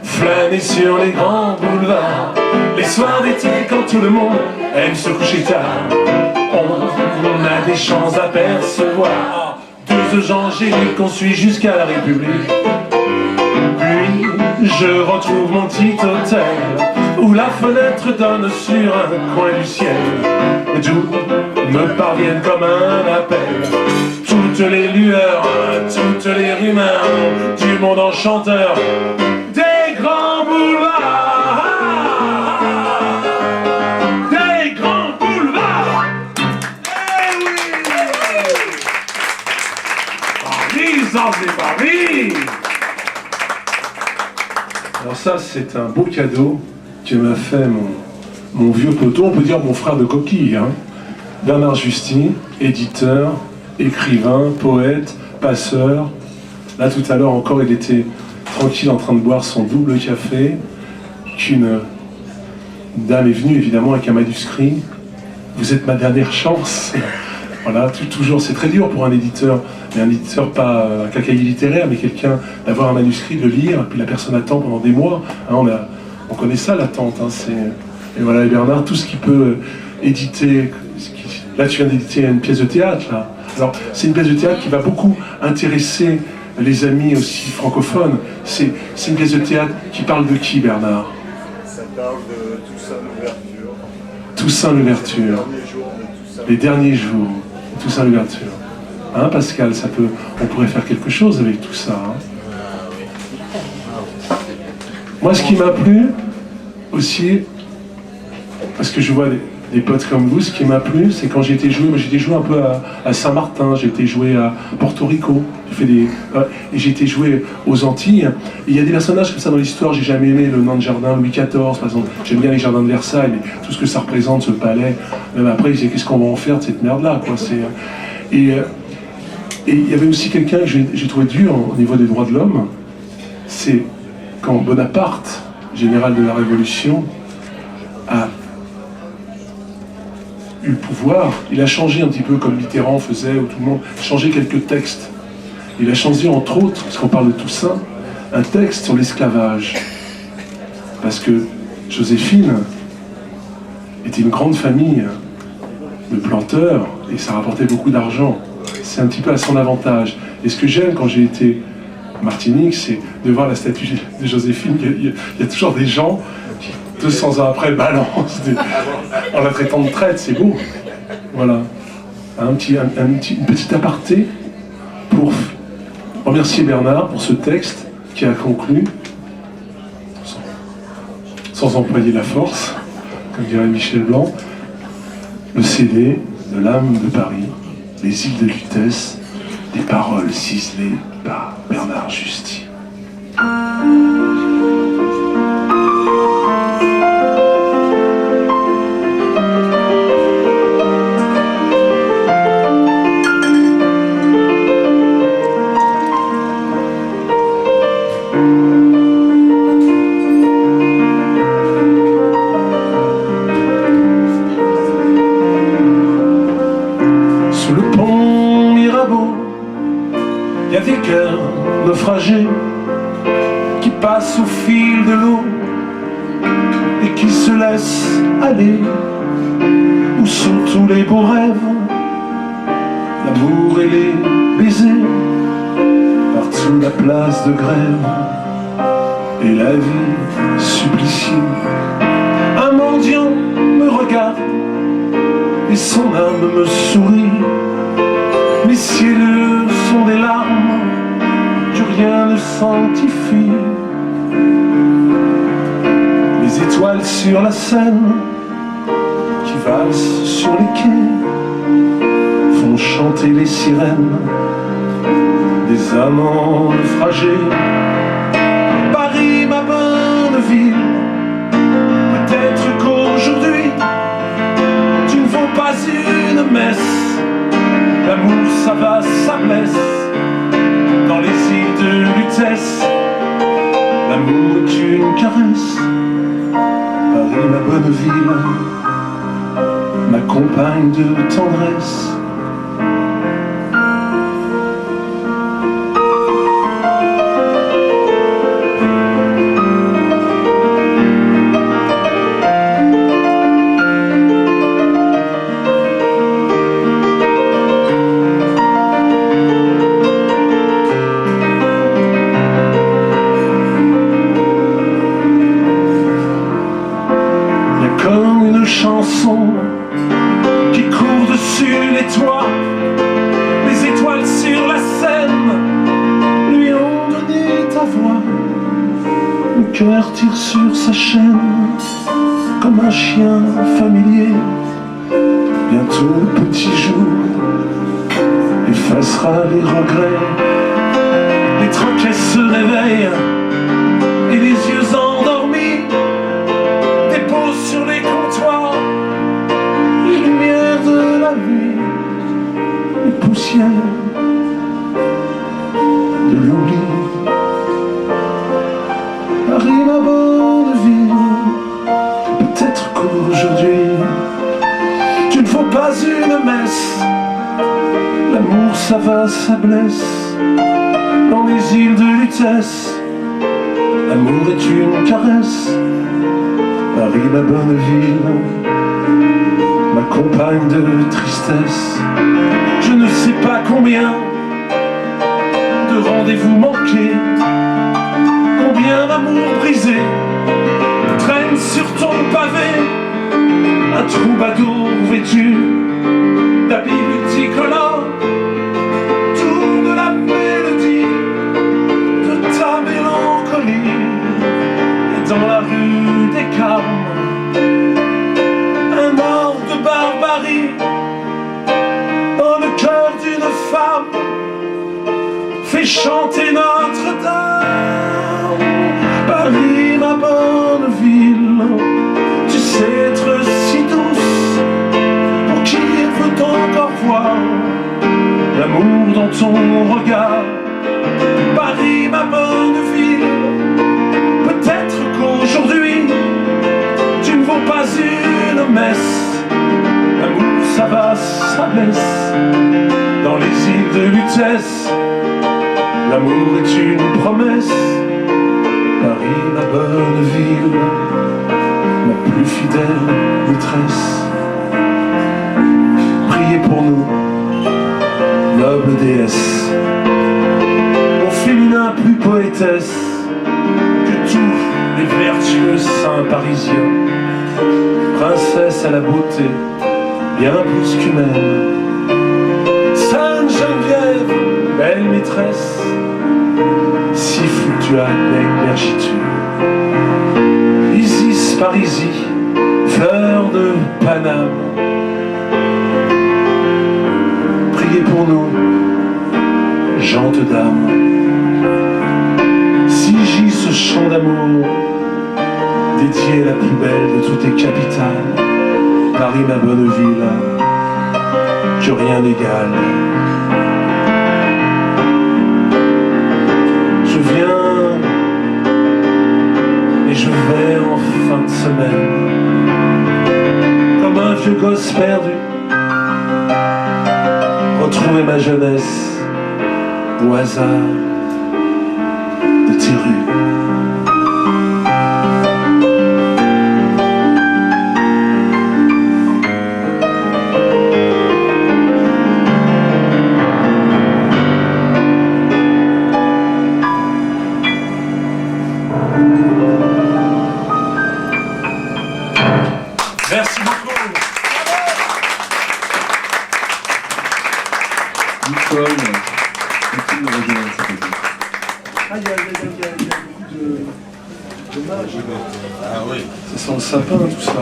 Speaker 2: flâner sur les grands boulevards, les soirs d'été quand tout le monde aime se coucher tard. On a des chances d'apercevoir deux angéliques qu'on suit jusqu'à la République. Puis je retrouve mon petit hôtel où la fenêtre donne sur un coin du ciel, d'où me parviennent comme un appel toutes les lueurs, toutes les rumeurs du monde enchanteur des grands boulevards. Des grands boulevards. Eh oui, Paris, ça c'est Paris. Alors ça, c'est un beau cadeau que m'a fait mon vieux poteau, on peut dire mon frère de coquille, Bernard Justy, éditeur, écrivain, poète, passeur. Là, tout à l'heure encore, il était tranquille en train de boire son double café, qu'une dame est venue, évidemment, avec un manuscrit. Vous êtes ma dernière chance. Voilà, toujours, c'est très dur pour un éditeur, mais un éditeur pas un cacaille littéraire, mais quelqu'un d'avoir un manuscrit, de le lire, puis la personne attend pendant des mois. On connaît ça, l'attente. Et voilà, et Bernard, tout ce qu'il peut éditer. Là, tu viens d'éditer une pièce de théâtre, là. Alors, c'est une pièce de théâtre qui va beaucoup intéresser les amis aussi francophones. C'est une pièce de théâtre qui parle de qui, Bernard?
Speaker 4: Ça parle de Toussaint l'ouverture.
Speaker 2: Toussaint l'ouverture. Les derniers jours de Toussaint l'ouverture. Hein, Pascal, on pourrait faire quelque chose avec tout ça. Moi, ce qui m'a plu aussi, parce que je vois des potes comme vous, ce qui m'a plu, c'est quand j'ai été joué, moi j'ai été joué un peu à Saint-Martin, j'ai été joué à Porto Rico, et j'ai été joué aux Antilles. Et il y a des personnages comme ça dans l'histoire, j'ai jamais aimé le nain de jardin Louis XIV, par exemple. J'aime bien les jardins de Versailles, mais tout ce que ça représente, ce palais. Même après, ils disaient qu'est-ce qu'on va en faire de cette merde-là, quoi. Et il y avait aussi quelqu'un que j'ai trouvé dur au niveau des droits de l'homme, c'est quand Bonaparte, général de la Révolution, a eu le pouvoir, il a changé un petit peu comme Mitterrand faisait, ou tout le monde, changé quelques textes. Il a changé entre autres, parce qu'on parle de Toussaint, un texte sur l'esclavage. Parce que Joséphine était une grande famille de planteurs, et ça rapportait beaucoup d'argent. C'est un petit peu à son avantage. Et ce que j'aime quand j'ai été en Martinique, c'est de voir la statue de Joséphine. Il y a toujours des gens qui, 200 ans après, balancent en la traitant de traite, c'est beau. Voilà. Une petite aparté pour remercier Bernard pour ce texte qui a conclu, sans employer la force, comme dirait Michel Blanc, le CD de l'âme de Paris, les îles de Lutèce, des paroles ciselées par Bernard Justy. Qui passe au fil de l'eau et qui se laisse aller. Où sont tous les beaux rêves, l'amour et les baisers, partout la place de grève et la vie supplicie. Un mendiant me regarde et son âme me sourit. Mes cieux sont des larmes, rien ne sanctifie. Les étoiles sur la Seine qui valsent sur les quais font chanter les sirènes des amants naufragés. Paris, ma bonne ville, peut-être qu'aujourd'hui tu ne vaux pas une messe. L'amour, ça va, ça blesse. Dans les îles de Lutèce, l'amour est une caresse. Paris, ma bonne ville, ma compagne de tendresse. Qui court dessus les toits, les étoiles sur la Seine lui ont donné ta voix. Le cœur tire sur sa chaîne comme un chien familier. Bientôt le petit jour effacera les regrets. Les troquets se réveillent et les yeux endormis déposent sur les comptoirs les lumières de la nuit, les poussières de l'oubli. Paris, ma bonne ville, peut-être qu'aujourd'hui tu ne vaux pas une messe. L'amour, ça va, ça blesse. Dans les îles de Lutèce, l'amour est une caresse. Paris, ma bonne ville, ma compagne de tristesse. Je ne sais pas combien de rendez-vous manqués, combien d'amour brisé traîne sur ton pavé. Un troubadour vêtu d'habits multicolores tourne la mélodie de ta mélancolie. Et dans la rue des Carmes, Paris, dans le cœur d'une femme, fait chanter Notre-Dame. Paris, ma bonne ville, tu sais être si douce, pour qui veut encore voir l'amour dans ton regard. Paris, ma bonne ville, peut-être qu'aujourd'hui tu ne vaux pas une messe. L'amour, ça va, ça blesse. Dans les îles de Lutèce, l'amour est une promesse. Paris, ma bonne ville, ma plus fidèle maîtresse. Priez pour nous, noble déesse, au féminin plus poétesse que tous les vertueux saints parisiens. Princesse à la beauté, bien plus qu'humaine. Sainte Geneviève, belle maîtresse, si fluctuate l'énergie-tu. Isis Parisie, fleur de Paname. Priez pour nous, gente dame. Si j'y ce chant d'amour, dédié à la plus belle de toutes les capitales, Paris, ma bonne ville, que rien n'égale. Je viens et je vais en fin de semaine, comme un vieux gosse perdu, retrouver ma jeunesse au hasard de tes rues. Merci beaucoup.
Speaker 1: Nicole, continue de rejoindre, s'il te plaît.
Speaker 2: Ah, il y a beaucoup de mages. Ah oui. Ça sent le sapin, tout ça.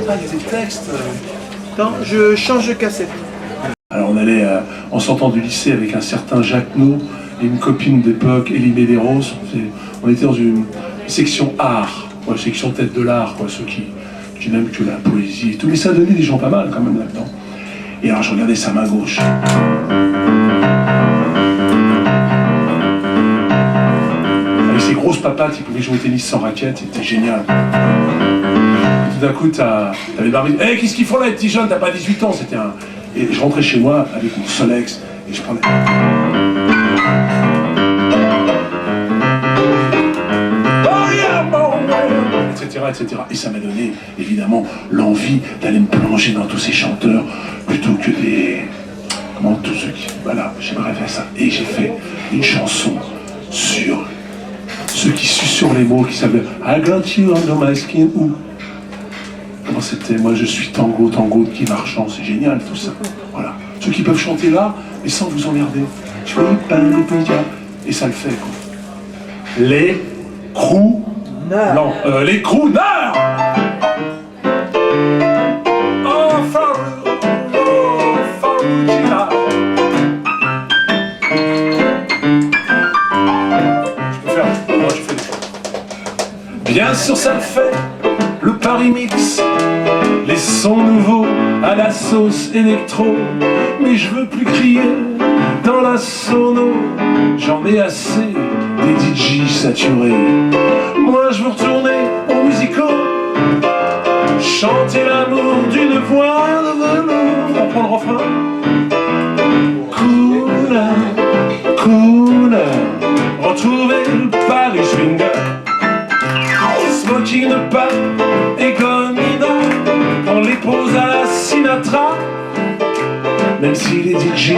Speaker 2: Ah, il y a des textes.
Speaker 5: Attends, je change de cassette.
Speaker 2: Alors on allait, en sortant du lycée avec un certain Jacques No et une copine d'époque, Elie Medeiros, on était dans une section art, ouais, section tête de l'art, quoi, ceux qui n'aiment que la poésie et tout, mais ça donnait des gens pas mal quand même là-dedans. Et alors je regardais sa main gauche. Avec ses grosses papates, il pouvait jouer au tennis sans raquette, c'était génial. Et tout d'un coup, t'avais le barbier, hey, qu'est-ce qu'ils font là, les petits jeunes, t'as pas 18 ans, c'était un... Et je rentrais chez moi avec mon Solex et je prenais... etc., etc. Et ça m'a donné, évidemment, l'envie d'aller me plonger dans tous ces chanteurs plutôt que des... Comment tous ceux qui... Voilà, j'aimerais faire ça. Et j'ai fait une chanson sur ceux qui susurrent les mots, qui s'appellent I got you under my skin, ou... Comment c'était? Moi je suis tango, tango de Guy Marchand, c'est génial tout ça. Voilà. Ceux qui peuvent chanter là, mais sans vous emmerder. Je suis pas le pédia. Et ça le fait, quoi. Les crooners. Non, les crooners. Oh, Faroukina. Je peux faire. Moi, je fais des choses. Bien sûr, ça le fait. Le Paris Mix, les sons nouveaux à la sauce électro. Mais je veux plus crier dans la sono, j'en ai assez des DJ saturés. Moi je veux retourner aux musicaux, chanter l'amour d'une voix de velours. On prend le refrain. Couleur, couleur, retrouver le Paris swinger. Smoking de pain et gomina, on les pose à la Sinatra. Même si les DJ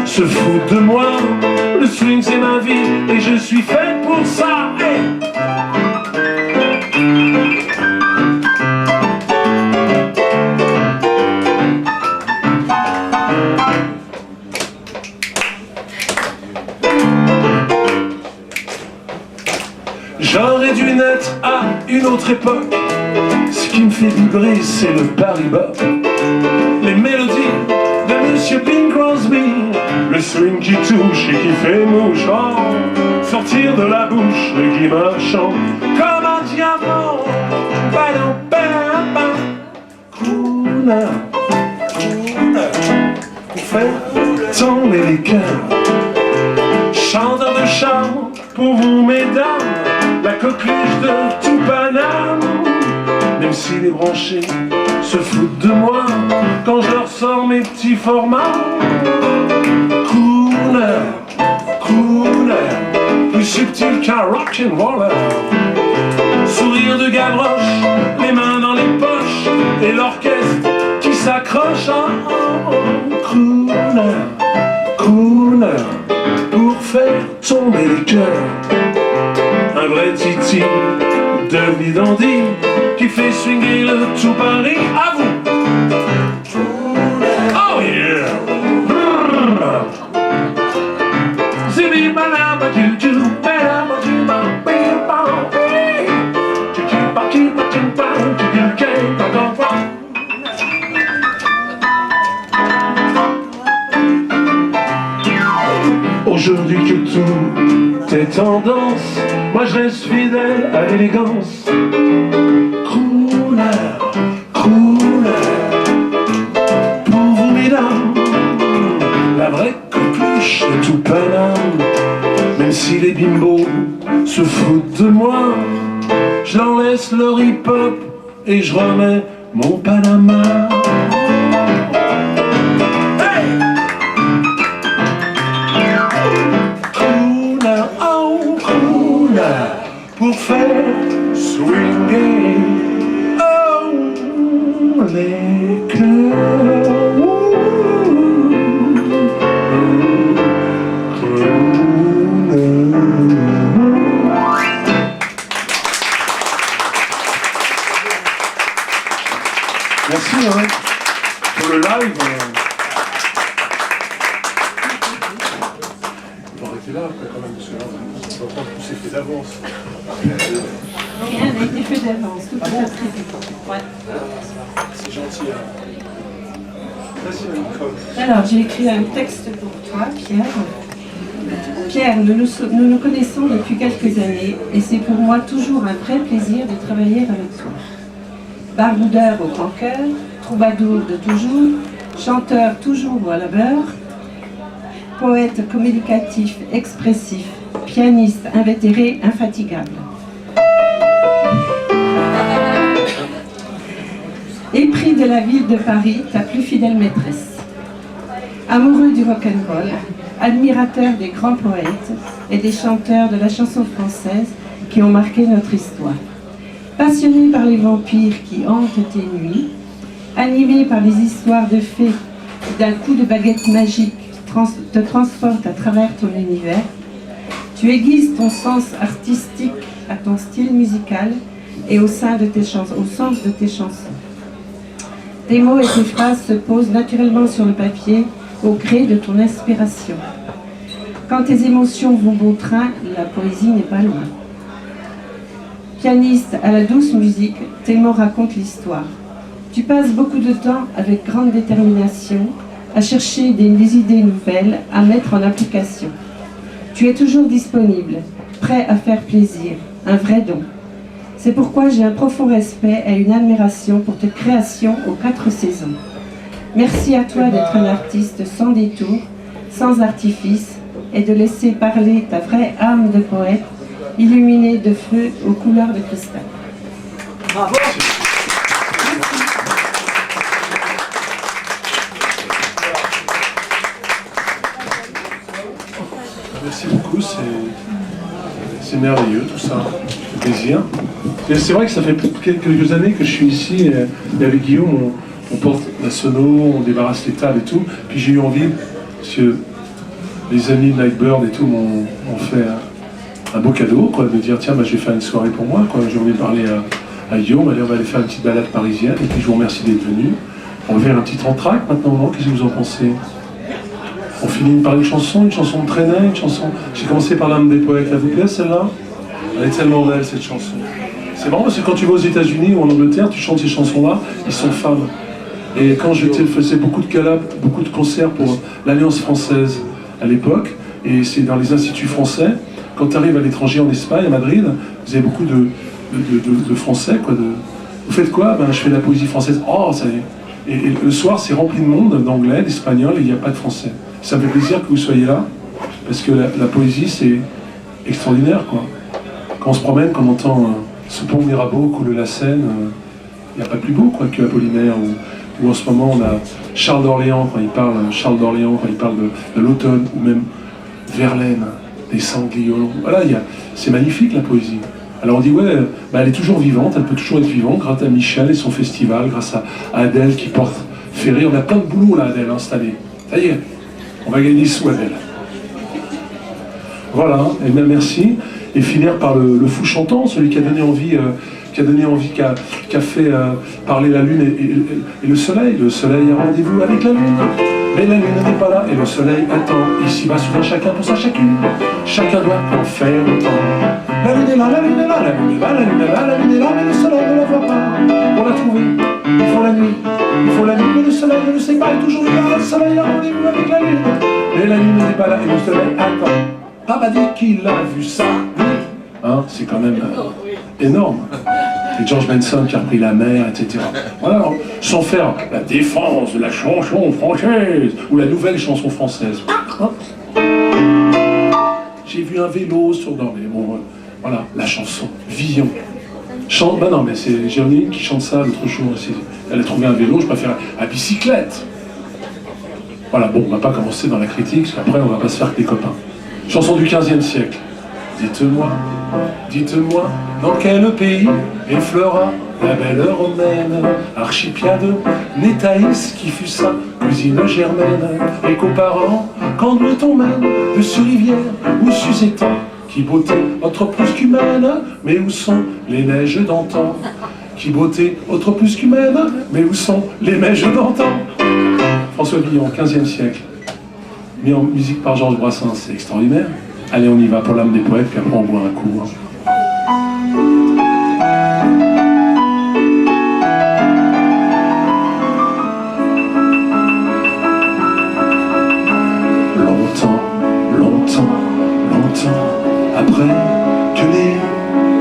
Speaker 2: se foutent de moi, le swing c'est ma vie et je suis fait pour ça. Hey, j'aurais dû naître à une autre époque. Ce qui me fait vibrer, c'est le Paris-Bop, les mélodies de Monsieur Bing Crosby, le swing qui touche et qui fait mouche, oh, sortir de la bouche de Guy Marchand comme un diamant. Badam, badam, badam. Crooner, crooner, pour faire tomber les cœurs. Chanteur de chant pour vous mesdames, la coqueluche de tout Paname. Même si les branchés se foutent de moi quand je leur sors mes petits formats. Crooner, crooner, plus subtil qu'un rock'n'roller. Sourire de Gavroche, les mains dans les poches, et l'orchestre qui s'accroche. Oh, oh, oh. Crooner, crooner, pour faire tomber les cœurs. Un vrai titi de Vidandi qui fait swinguer le tout Paris. À vous! Oh yeah! Zibi banaba juju banaba juba bimba chipa chipa chipa chipa. Aujourd'hui que tout est tendance, moi je reste fidèle à l'élégance. Crooner, crooner, pour vous mesdames, la vraie coqueluche de tout Paname. Même si les bimbos se foutent de moi, je leur laisse leur hip-hop et je remets mon Panama. Pour faire swinguer, oh, les cœurs. Merci hein, pour le live. On va arrêter là après quand même, parce que là, on va prendre tout c'est fait d'avance.
Speaker 6: Rien n'a été fait d'avance, tout est très vite. Ouais.
Speaker 2: C'est gentil. Merci Nicole.
Speaker 6: Alors, j'ai écrit un texte pour toi, Pierre. Pierre, nous nous connaissons depuis quelques années et c'est pour moi toujours un vrai plaisir de travailler avec toi. Baroudeur au grand cœur, troubadour de toujours, chanteur toujours à la beurre, poète communicatif, expressif, pianiste invétéré, infatigable. Épris de la ville de Paris, ta plus fidèle maîtresse. Amoureux du rock'n'roll, admirateur des grands poètes et des chanteurs de la chanson française qui ont marqué notre histoire. Passionné par les vampires qui hantent tes nuits, animé par les histoires de fées qui d'un coup de baguette magique te transportent à travers ton univers, tu aiguises ton sens artistique à ton style musical et au sens de tes chansons. Tes mots et tes phrases se posent naturellement sur le papier au gré de ton inspiration. Quand tes émotions vont bon train, la poésie n'est pas loin. Pianiste à la douce musique, tes mots racontent l'histoire. Tu passes beaucoup de temps avec grande détermination à chercher des idées nouvelles à mettre en application. Tu es toujours disponible, prêt à faire plaisir, un vrai don. C'est pourquoi j'ai un profond respect et une admiration pour tes créations aux 4 saisons. Merci à toi d'être un artiste sans détour, sans artifice, et de laisser parler ta vraie âme de poète, illuminée de feu aux couleurs de cristal.
Speaker 5: Bravo.
Speaker 2: Merci beaucoup, c'est merveilleux tout ça, c'est plaisir. Et c'est vrai que ça fait quelques années que je suis ici, et avec Guillaume, on porte la sono, on débarrasse les tables et tout, puis j'ai eu envie, parce que les amis de Nightbird et tout m'ont fait un beau cadeau, quoi, de me dire tiens, bah, je vais faire une soirée pour moi, quoi. J'ai envie de parler à Guillaume, allez, on va aller faire une petite balade parisienne, et puis je vous remercie d'être venu. On va faire un petit entracte maintenant, non? Qu'est-ce que vous en pensez? On finit par une chanson de Trenet, une chanson... J'ai commencé par l'âme des poètes, elle vous plaît celle-là? Elle est tellement belle cette chanson. C'est marrant parce que quand tu vas aux États-Unis ou en Angleterre, tu chantes ces chansons-là, ils sont femmes. Et quand j'étais, faisais beaucoup de galas, beaucoup de concerts pour l'Alliance française à l'époque, et c'est dans les instituts français, quand tu arrives à l'étranger en Espagne, à Madrid, vous avez beaucoup de Français, quoi. Vous faites quoi? Ben, je fais de la poésie française. Oh, ça y est. Et le soir, c'est rempli de monde, d'anglais, d'espagnol, et il n'y a pas de français. Ça me fait plaisir que vous soyez là, parce que la poésie, c'est extraordinaire, quoi. Quand on se promène, qu'on entend ce pont Mirabeau couler la Seine, il n'y a pas plus beau, quoi, que Apollinaire, ou en ce moment, on a Charles d'Orléans, quand il parle de l'automne, ou même Verlaine, des sangliers. Voilà, c'est magnifique, la poésie. Alors on dit, ouais, bah, elle est toujours vivante, elle peut toujours être vivante, grâce à Michel et son festival, grâce à Adèle qui porte Ferré. On a plein de boulot là, Adèle, cette année. Ça y est, on va gagner sous Adèle. Voilà, et bien merci. Et finir par le fou chantant, celui qui a donné envie, qui a fait parler la lune et le soleil. Le soleil a rendez-vous avec la lune, mais la lune n'est pas là et le soleil attend. Ici va soudain chacun pour sa chacune, chacun doit en faire autant. La lune est là, la lune est là, la lune est là, la lune est là, la lune est là, mais le soleil ne la voit pas. Pour la trouver, il faut la nuit, mais le soleil ne le sait pas, est toujours là. Le soleil a rendez-vous avec la lune, mais la lune n'est pas là et le soleil attend. Papa dit qu'il a vu ça, hein, c'est quand même énorme. Et George Benson qui a repris la mer, etc. Voilà, sans faire la défense de la chanson française ou la nouvelle chanson française. J'ai vu un vélo sur... Non, mais bon, voilà, la chanson, Villon. Chante... Ben non, mais c'est Géronime qui chante ça l'autre jour. Elle a trouvé un vélo, je préfère la bicyclette. Voilà, bon, on va pas commencer dans la critique, parce qu'après, on va pas se faire que des copains. Chanson du XVe siècle. Dites-moi, dans quel pays effleura la belle romaine, archipiade Nétaïs qui fut sa cousine germaine, et qu'aux parents, quand doit-on mène, de sur rivière ou sus étang, qui beauté autre plus qu'humaine, mais où sont les neiges d'antan? Qui beauté autre plus qu'humaine, mais où sont les neiges d'antan? François Villon, XVe siècle. Mis en musique par Georges Brassens, c'est extraordinaire. Allez, on y va pour l'âme des poètes, puis après on boit un coup. Longtemps après que les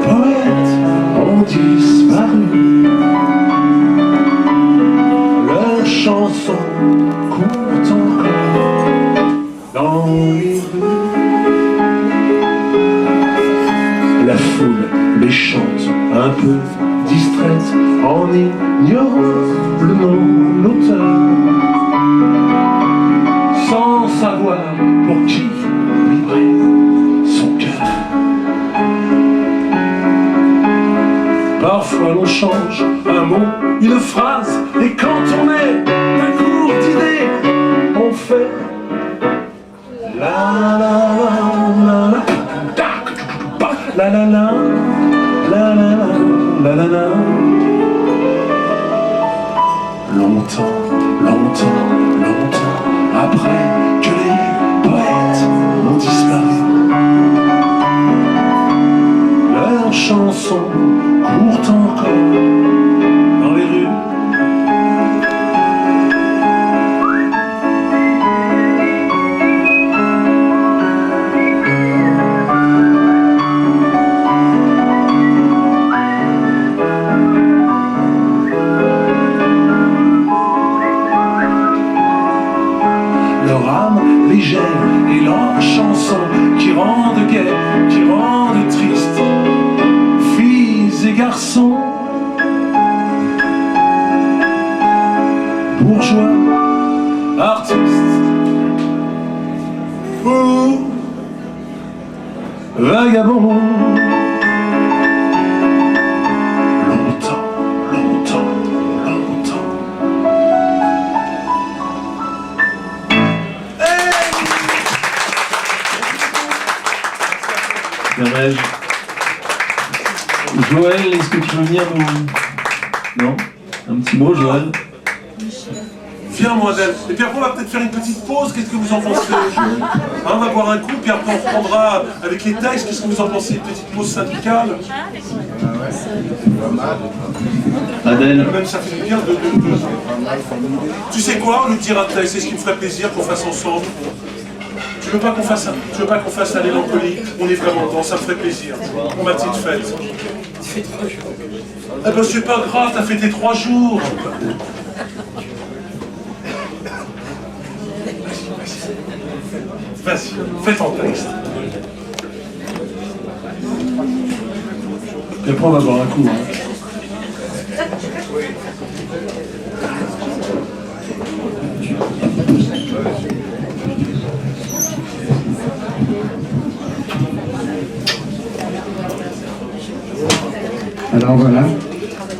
Speaker 2: poètes ont disparu, leurs chansons courent encore dans les rues. La foule les chante un peu distraite en ignorant le nom, l'auteur, sans savoir pour qui vibrait son cœur. Parfois l'on change un mot, une phrase, et quand on est d'un court d'idées, on fait la la la la la la la la la la la. Longtemps après que les poètes ont disparu, leurs chansons courent encore dans les rues. Légère et leurs chansons qui rendent gai, qui rendent triste, filles et garçons, bourgeois, artistes ou vagabonds.
Speaker 1: Joël, est-ce que tu veux venir nous... Non? Un petit mot, Joël?
Speaker 2: Viens, moi, Adèle. Et puis après, on va peut-être faire une petite pause. Qu'est-ce que vous en pensez? On va boire un coup, puis après, on reprendra avec les textes. Qu'est-ce que vous en pensez? Une petite pause syndicale?
Speaker 1: Adèle,
Speaker 2: Même ça fait bien de... Tu sais quoi? On nous dira un texte. C'est ce qui me ferait plaisir qu'on fasse ensemble. Tu veux pas qu'on fasse la mélancolie? On est vraiment dedans, ça me ferait plaisir. Pour ma petite fête. Eh ben, c'est pas grave, t'as fait tes 3 jours. Vas-y, fais ton texte. Et après, on va boire un coup.
Speaker 7: Alors voilà,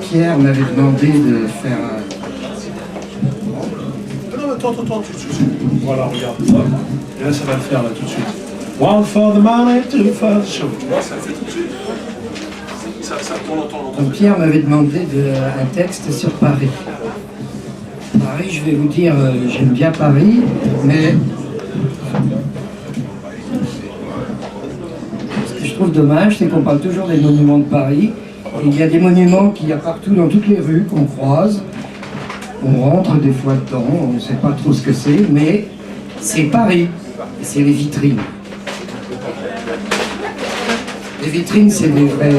Speaker 7: Pierre m'avait demandé de faire
Speaker 2: Non, attends, tout de suite. Voilà, regarde. Et là, ça va le faire, là, tout de suite. One for the money, two for the show. Tu vois, ça le fait tout de suite. Ça, on entend.
Speaker 7: Donc Pierre m'avait demandé un texte sur Paris. Paris, je vais vous dire, j'aime bien Paris, mais ce que je trouve dommage, c'est qu'on parle toujours des monuments de Paris. Et il y a des monuments qu'il y a partout dans toutes les rues qu'on croise. On rentre des fois dedans, on ne sait pas trop ce que c'est, mais c'est Paris, c'est les vitrines. Les vitrines, c'est des vraies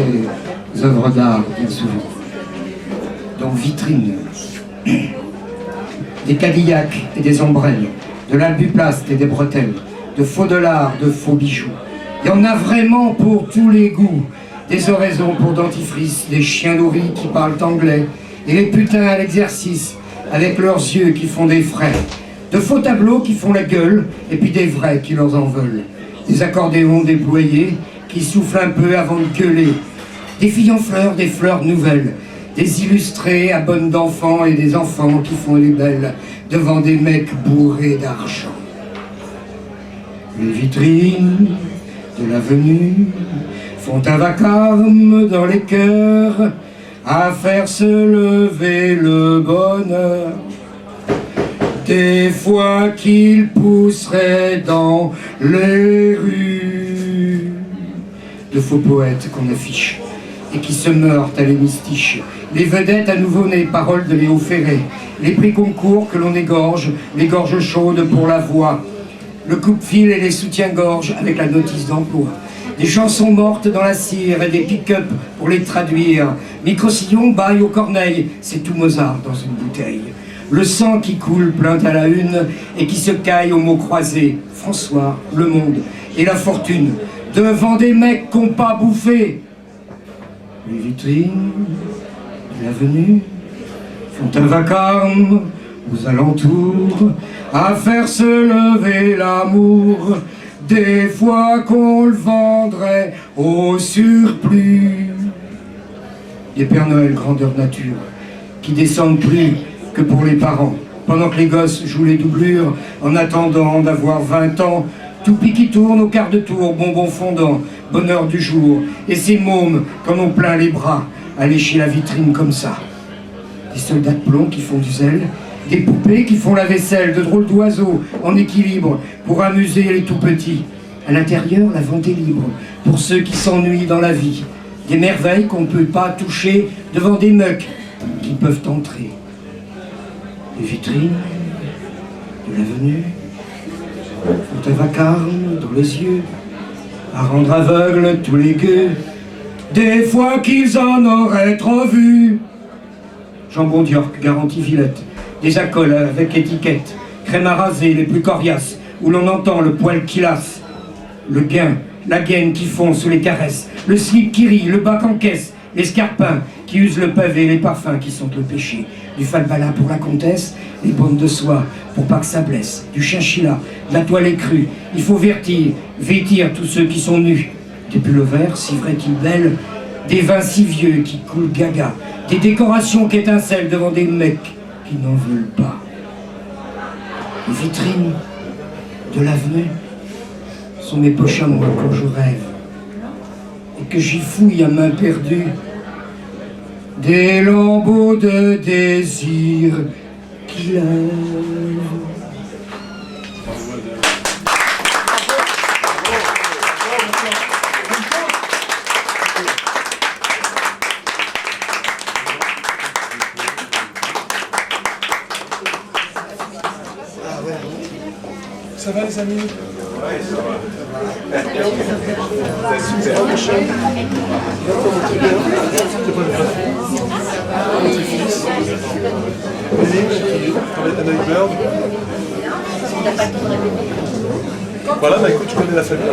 Speaker 7: œuvres d'art, bien souvent. Donc vitrines. Des Cadillacs et des ombrelles, de l'albuplaste et des bretelles, de faux dollars, de faux bijoux. Il y en a vraiment pour tous les goûts. Des oraisons pour dentifrice, des chiens nourris qui parlent anglais, et les putains à l'exercice, avec leurs yeux qui font des frais. De faux tableaux qui font la gueule, et puis des vrais qui leur en veulent. Des accordéons déployés, qui soufflent un peu avant de gueuler. Des filles en fleurs, des fleurs nouvelles. Des illustrés à bonnes d'enfants et des enfants qui font les belles devant des mecs bourrés d'argent. Les vitrines de l'avenue font un vacarme dans les cœurs à faire se lever le bonheur. Des fois qu'il pousserait dans les rues. De faux poètes qu'on affiche et qui se meurent à l'hémistiche. Les vedettes à nouveau-nés, paroles de Léo Ferré. Les prix concours que l'on égorge, les gorges chaudes pour la voix. Le coupe-fil et les soutiens-gorge avec la notice d'emploi. Des chansons mortes dans la cire et des pick-up pour les traduire. Micro-sillon, bail aux corneilles, c'est tout Mozart dans une bouteille. Le sang qui coule plaint à la une et qui se caille aux mots croisés. François, Le Monde et La Fortune, devant des mecs qu'on pas bouffé. Les vitrines de l'avenue font un vacarme aux alentours à faire se lever l'amour. Des fois qu'on le vendrait au surplus. Des Pères Noël grandeur nature qui descendent plus que pour les parents, pendant que les gosses jouent les doublures en attendant d'avoir 20 ans. Toupie qui tourne au quart de tour, bonbons fondants, bonheur du jour, et ces mômes qu'en ont plein les bras à lécher la vitrine comme ça. Des soldats de plomb qui font du zèle, des poupées qui font la vaisselle, de drôles d'oiseaux en équilibre pour amuser les tout-petits. À l'intérieur, la vente est libre pour ceux qui s'ennuient dans la vie. Des merveilles qu'on ne peut pas toucher devant des mecs qui peuvent entrer. Les vitrines de l'avenue font un vacarme dans les yeux à rendre aveugles tous les gueux. Des fois qu'ils en auraient trop vu. Jambon d'York, garantie Villette. Des alcools avec étiquette, crème à raser les plus coriaces, où l'on entend le poil qui lasse, le gain, la gaine qui fond sous les caresses, le slip qui rit, le bac en caisse, les scarpins qui usent le pavé, les parfums qui sentent le péché, du falbala pour la comtesse, les bandes de soie pour pas que ça blesse, du chinchilla, de la toile écrue, il faut vêtir tous ceux qui sont nus, des pulls verts si vrais qu'ils bêlent, des vins si vieux qui coulent gaga, des décorations qui étincellent devant des mecs qui n'en veulent pas. Les vitrines de l'avenue sont mes poches à moi quand je rêve et que j'y fouille à main perdue des lambeaux de désir qui
Speaker 8: pleure.
Speaker 2: Ça va les amis?
Speaker 4: Ouais, ça va.
Speaker 2: Voilà, bah écoute, tu connais la famille.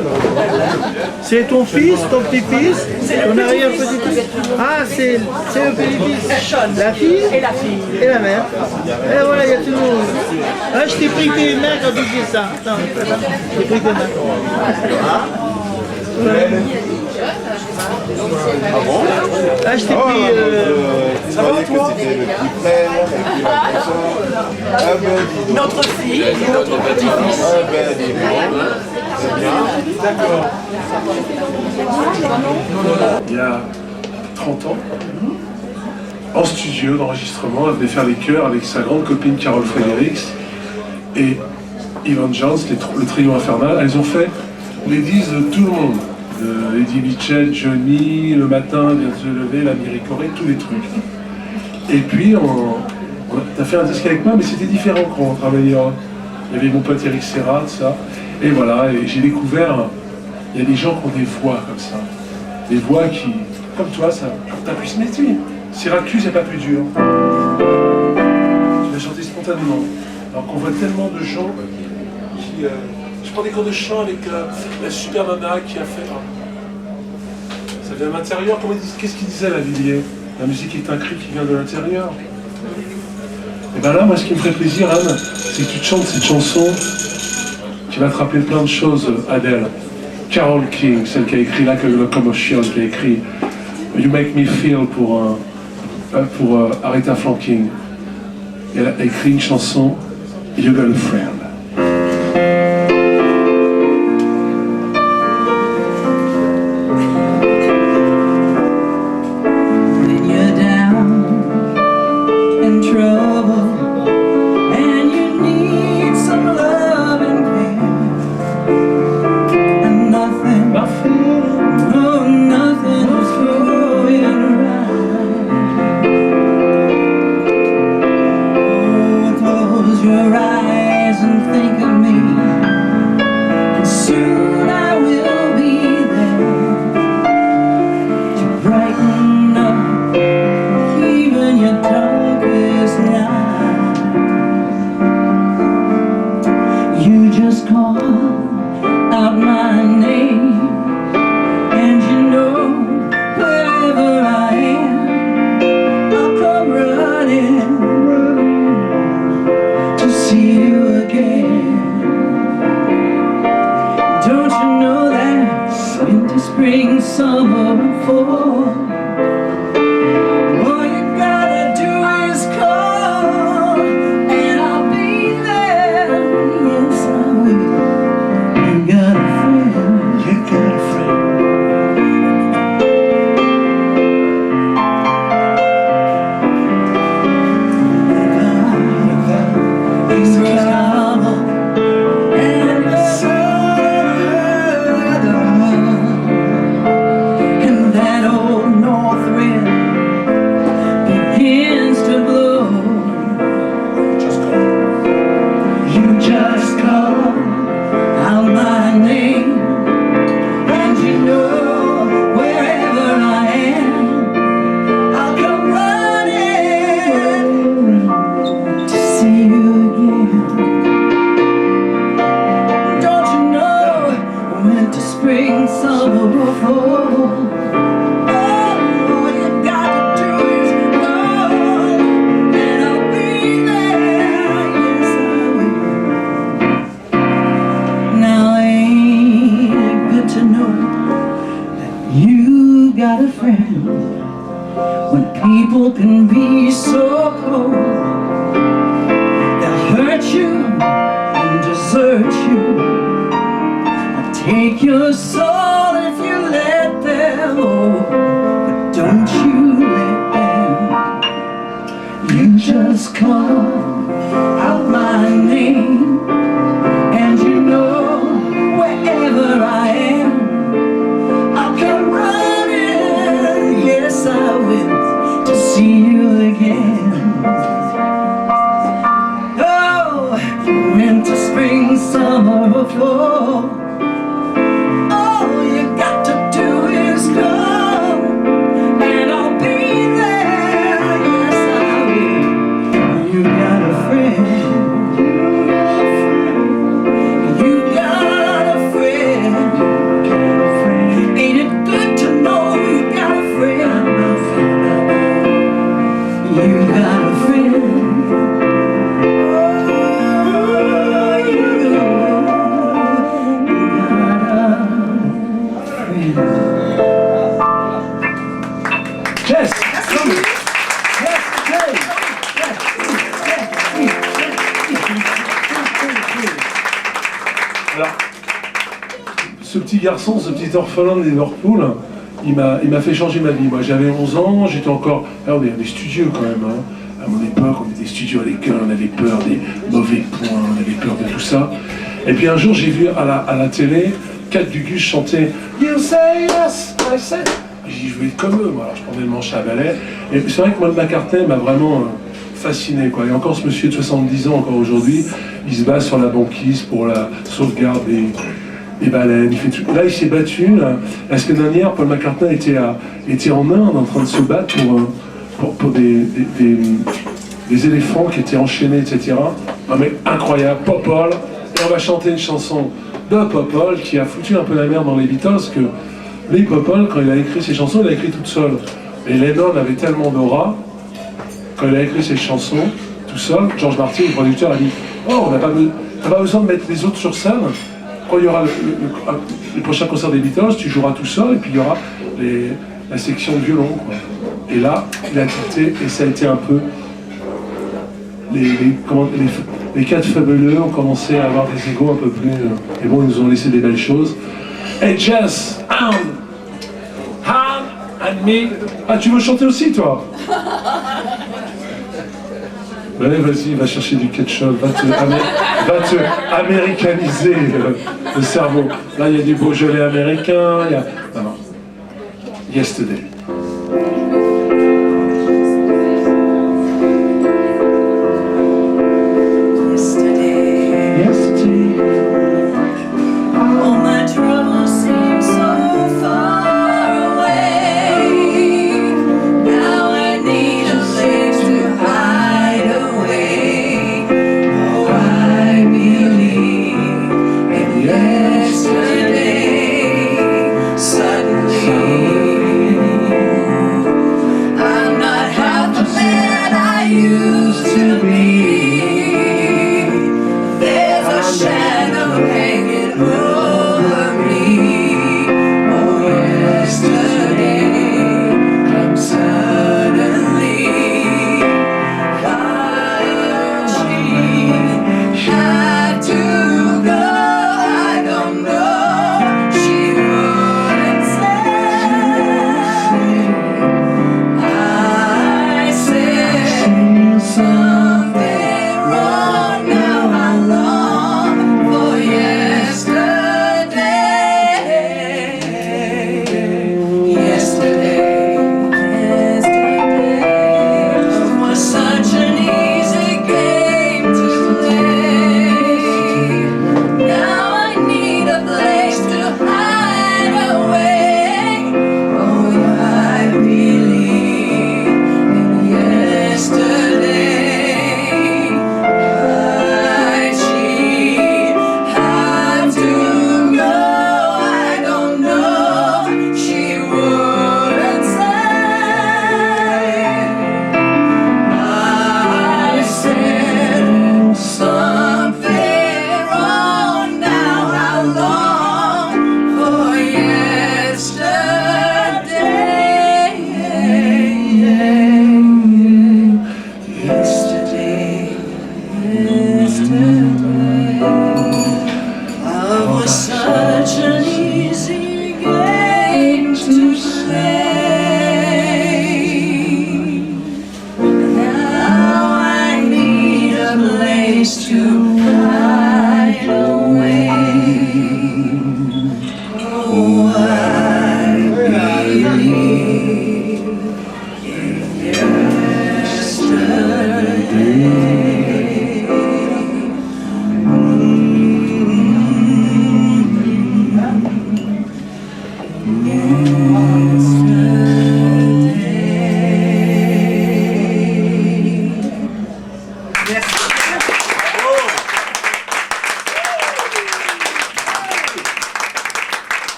Speaker 5: C'est ton fils, ton petit-fils, ton arrière-petit-fils. Ah, c'est le petit-fils. La fille et la fille. Et la mère. Et voilà, il y a tout le monde. Ah, je t'ai pris tes mains quand tu disais ça. Attends, je t'ai pris tes mains.
Speaker 4: Ah bon?
Speaker 5: Ah, je t'ai pris...
Speaker 4: Ça va toi? C'était le petit frère, et puis après ça. Ah ben dis donc.
Speaker 8: Notre fille et notre petit-fils.
Speaker 4: Ah ben dis donc. C'est bien.
Speaker 2: D'accord. Il y a 30 ans, en studio d'enregistrement, elle venait faire les chœurs avec sa grande copine Carole Fredericks et Ivan Jones, le trio infernal. Elles ont fait les 10 de tout le monde. De Eddie Mitchell, Johnny, Le Matin vient de se lever, La Miricorée, tous les trucs. Et puis, t'as fait un disque avec moi, mais c'était différent quand on travaillait. Il y avait mon pote Eric Serra, tout ça. Et voilà, et j'ai découvert, il y a des gens qui ont des voix comme ça. Des voix qui, comme toi, ça, t'as pu ce métier. Syracuse n'est pas plus dur. Tu l'as chanté spontanément. Alors qu'on voit tellement de gens qui... je prends des cours de chant avec la super nana qui a fait... Ça vient de l'intérieur, qu'est-ce qu'il disait la Villiers? La musique est un cri qui vient de l'intérieur. Et bien là, moi, ce qui me ferait plaisir, Anne, c'est que tu te chantes cette chanson qui va te rappeler plein de choses, Adele. Carole King, celle qui a écrit Like a Locomotion, qui a écrit You Make Me Feel pour Aretha Franklin. Et elle a écrit une chanson, You Got a Friend.
Speaker 9: before. All you got to do is go, and I'll be there. Yes, I will. You got a friend. You got a friend. Ain't it good to know you got a friend? You got a friend.
Speaker 2: Yes. Alors, ce petit garçon, ce petit orphelin de Liverpool, il m'a fait changer ma vie. Moi, j'avais 11 ans, j'étais encore... Alors, on est studieux quand même. Hein. À mon époque, on était studieux à l'école, on avait peur des mauvais points, on avait peur de tout ça. Et puis un jour, j'ai vu à la télé, Cat Gugus chanter « You say yes, I say ». J'ai dit, je veux être comme eux, moi. Alors je prenais le manche à balai. Et c'est vrai que Paul McCartney m'a vraiment fasciné, quoi. Et encore ce monsieur de 70 ans, encore aujourd'hui, il se bat sur la banquise pour la sauvegarde des baleines. Il fait tout. Là, il s'est battu. La semaine dernière, Paul McCartney était en Inde en train de se battre pour des éléphants qui étaient enchaînés, etc. Ah, mais incroyable, Popol. Et on va chanter une chanson de Popol qui a foutu un peu la merde dans les Beatles que lui, Popol, quand il a écrit ses chansons, il a écrit toute seule. Et Lennon avait tellement d'aura, quand il a écrit ses chansons, tout seul, George Martin, le producteur, a dit « Oh, t'as pas besoin de mettre les autres sur scène. Quand il y aura le prochain concert des Beatles, tu joueras tout seul, et puis il y aura la section de violon. » Et là, il a quitté, et ça a été un peu... Les quatre fabuleux ont commencé à avoir des égos un peu plus... Et bon, ils nous ont laissé des belles choses. Et Jess, Han and me. Ah, tu veux chanter aussi, toi? Allez, vas-y, va chercher du ketchup, va te américaniser le cerveau. Là, il y a du Beaujolais américain, il y a... Non. Yesterday.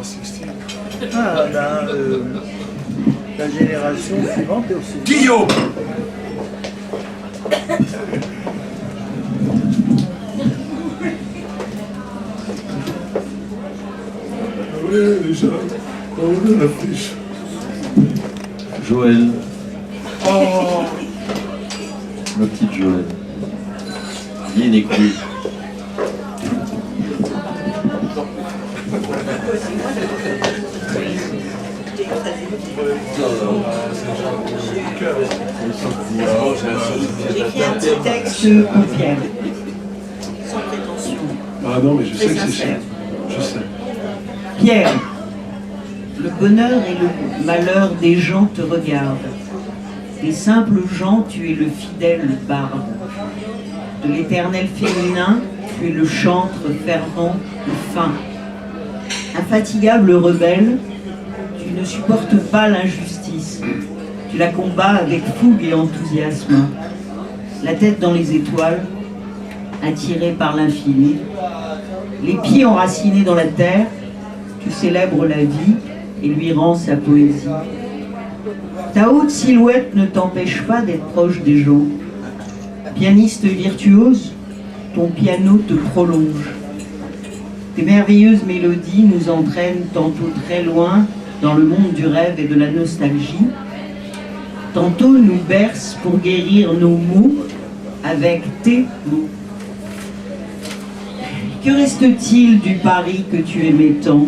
Speaker 2: 16.
Speaker 5: Ah, ben, la génération suivante est aussi.
Speaker 2: Guillaume. Oui, déjà, on a la fiche.
Speaker 1: Joël,
Speaker 2: Oh,
Speaker 1: ma petite Joël. Bien écouté.
Speaker 10: J'ai écrit un petit texte pour Pierre, sans prétention.
Speaker 2: ah non, mais je sais
Speaker 10: Très
Speaker 2: que c'est
Speaker 10: sincère.
Speaker 2: ça. Je sais.
Speaker 10: Pierre, le bonheur et le malheur des gens te regardent. Des simples gens, tu es le fidèle barde. De l'éternel féminin, tu es le chantre fervent et fin. Infatigable rebelle, tu ne supportes pas l'injustice. Tu la combats avec fougue et enthousiasme. La tête dans les étoiles, attiré par l'infini. Les pieds enracinés dans la terre, tu célèbres la vie et lui rends sa poésie. Ta haute silhouette ne t'empêche pas d'être proche des gens. Pianiste virtuose, ton piano te prolonge. Tes merveilleuses mélodies nous entraînent tantôt très loin dans le monde du rêve et de la nostalgie, tantôt nous bercent pour guérir nos maux avec tes mots. Que reste-t-il du Paris que tu aimais tant?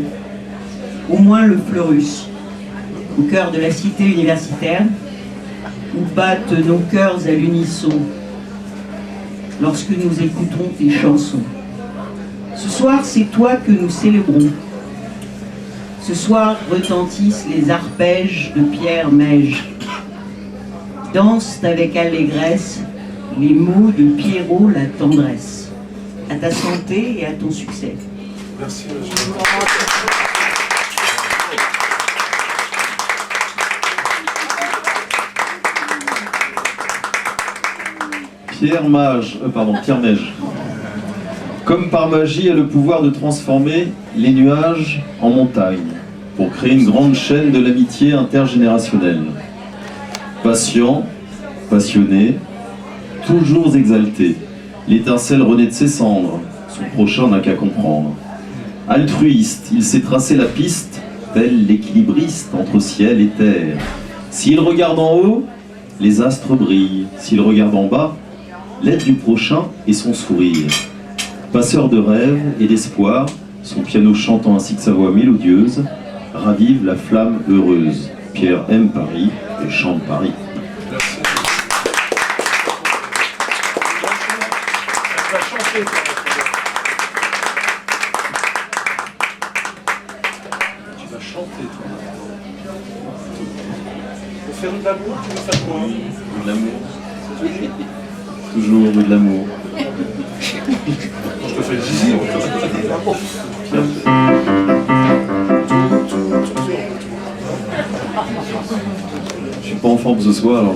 Speaker 10: Au moins le Fleurus, au cœur de la cité universitaire, où battent nos cœurs à l'unisson lorsque nous écoutons tes chansons. Ce soir, c'est toi que nous célébrons. Ce soir retentissent les arpèges de Pierre Meige. Dansent avec allégresse les mots de Pierrot la tendresse. À ta santé et à ton succès.
Speaker 2: Merci,
Speaker 1: Pierre Meige. Comme par magie, a le pouvoir de transformer les nuages en montagnes pour créer une grande chaîne de l'amitié intergénérationnelle. Patient, passionné, toujours exalté, l'étincelle renaît de ses cendres, son prochain n'a qu'à comprendre. Altruiste, il s'est tracé la piste, tel l'équilibriste entre ciel et terre. S'il regarde en haut, les astres brillent. S'il regarde en bas, l'aide du prochain et son sourire. Passeur de rêves et d'espoir, son piano chantant ainsi que sa voix mélodieuse, ravive la flamme heureuse. Pierre aime Paris et chante Paris.
Speaker 2: Tu vas chanter, toi. Tu veux faire de l'amour? Tu veux faire quoi?
Speaker 1: De l'amour. Toujours de l'amour.
Speaker 2: Je te fais le zizi.
Speaker 1: Je suis pas en forme ce soir alors.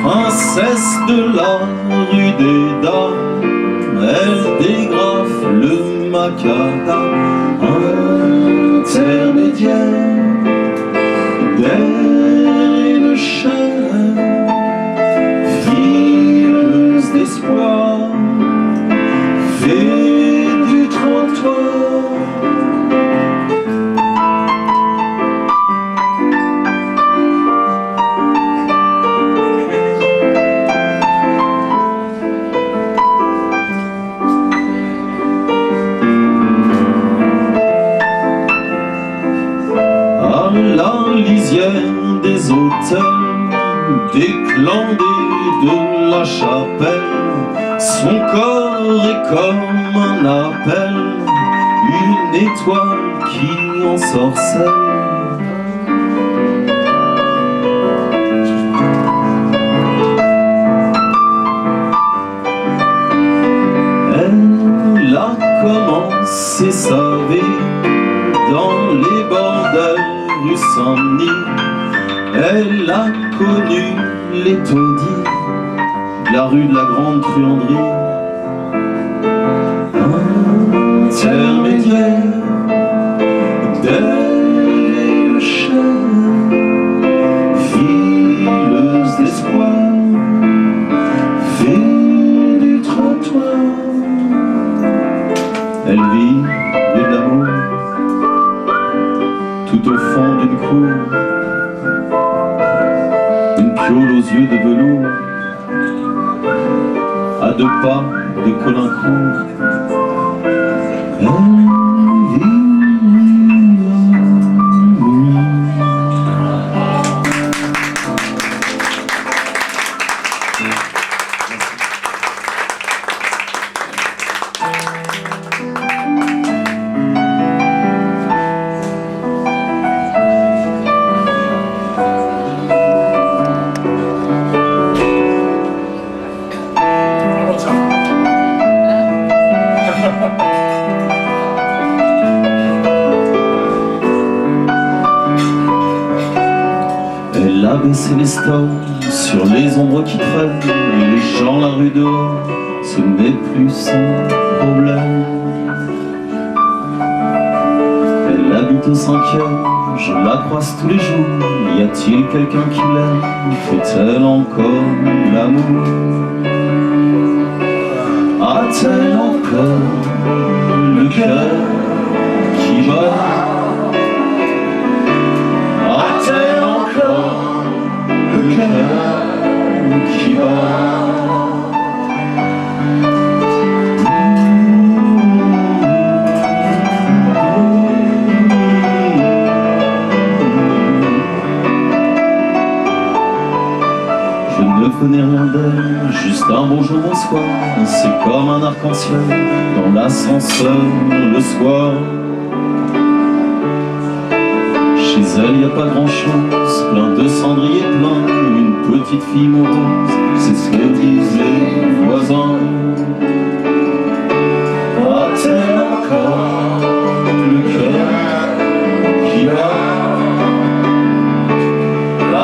Speaker 1: Princesse de la rue des Dames, elle dégrafe le macadam, intermédiaire d'air et de chair, fileuse d'espoir, fée du trottoir. déclandé de la chapelle. Son corps est comme un appel, une étoile qui ensorcelle. Elle a commencé sa vie dans les bordels rue Saint-Denis. Elle a connu les taudis, la rue de la Grande Truanderie. Intermédiaire d'elle et le chêne, fileuse d'espoir, fille du trottoir. Elle vit de l'amour tout au fond d'une cour, une piole aux yeux de velours, à 2 pas de Colincourt. Elle vit Elle a baissé les stores sur les ombres qui traînent, et les gens la rue dehors, ce n'est plus son problème. Elle habite au 5e, je la croise tous les jours. Y a-t-il quelqu'un qui l'aime? Fait-elle encore l'amour? A-t-elle encore le cœur qui bat? A-t-elle encore le cœur qui bat? Je ne connais rien d'elle, juste un bonjour, bonsoir. C'est comme un arc-en-ciel dans l'ascenseur le soir. Chez elle, y a pas grand-chose, plein de cendriers pleins, une petite fille morose, c'est ce que disent les voisins. A-t-elle encore le cœur qui bat?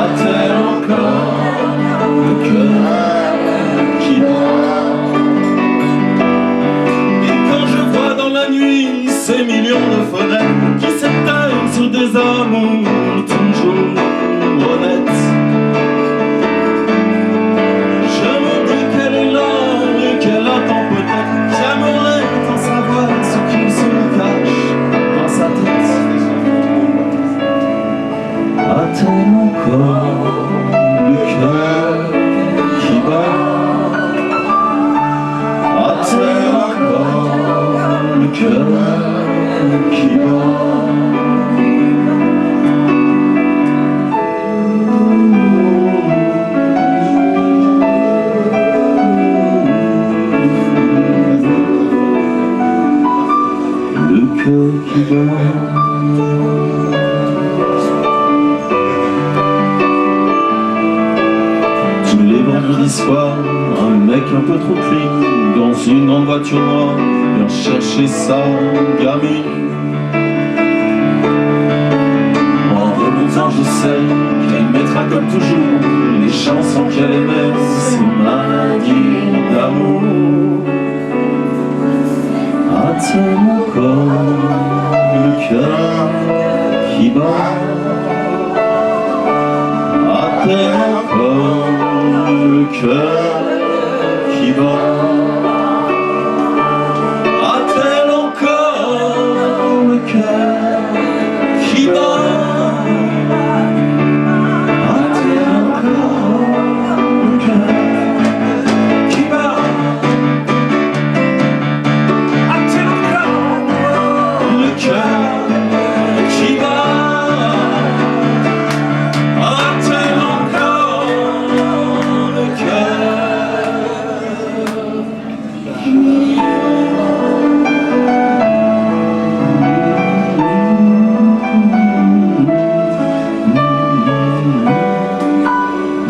Speaker 1: A-t-elle encore le cœur qui bat? Et quand je vois dans la nuit ces millions de fenêtres qui s'éteignent sur des amours toujours honnêtes, je me dis qu'elle est là et qu'elle attend peut-être. J'aimerais en savoir ce qu'il se cache dans sa tête. A-t-elle encore le cœur qui bat? A-t-elle encore le cœur qui bat? Le cœur qui bat. Tous les vendredis soirs, un mec un peu trop clean dans une grande voiture noire vient chercher sa gamine. En remontant, je sais qu'elle mettra comme toujours les chansons qu'elle aimait, ces maladies d'amour. A-t-elle encore le cœur qui bat? A-t-elle encore le cœur qui bat? A-t-elle encore le cœur qui bat? A-t-elle encore le cœur qui bat? A-t-elle encore le cœur qui bat? A-t-elle encore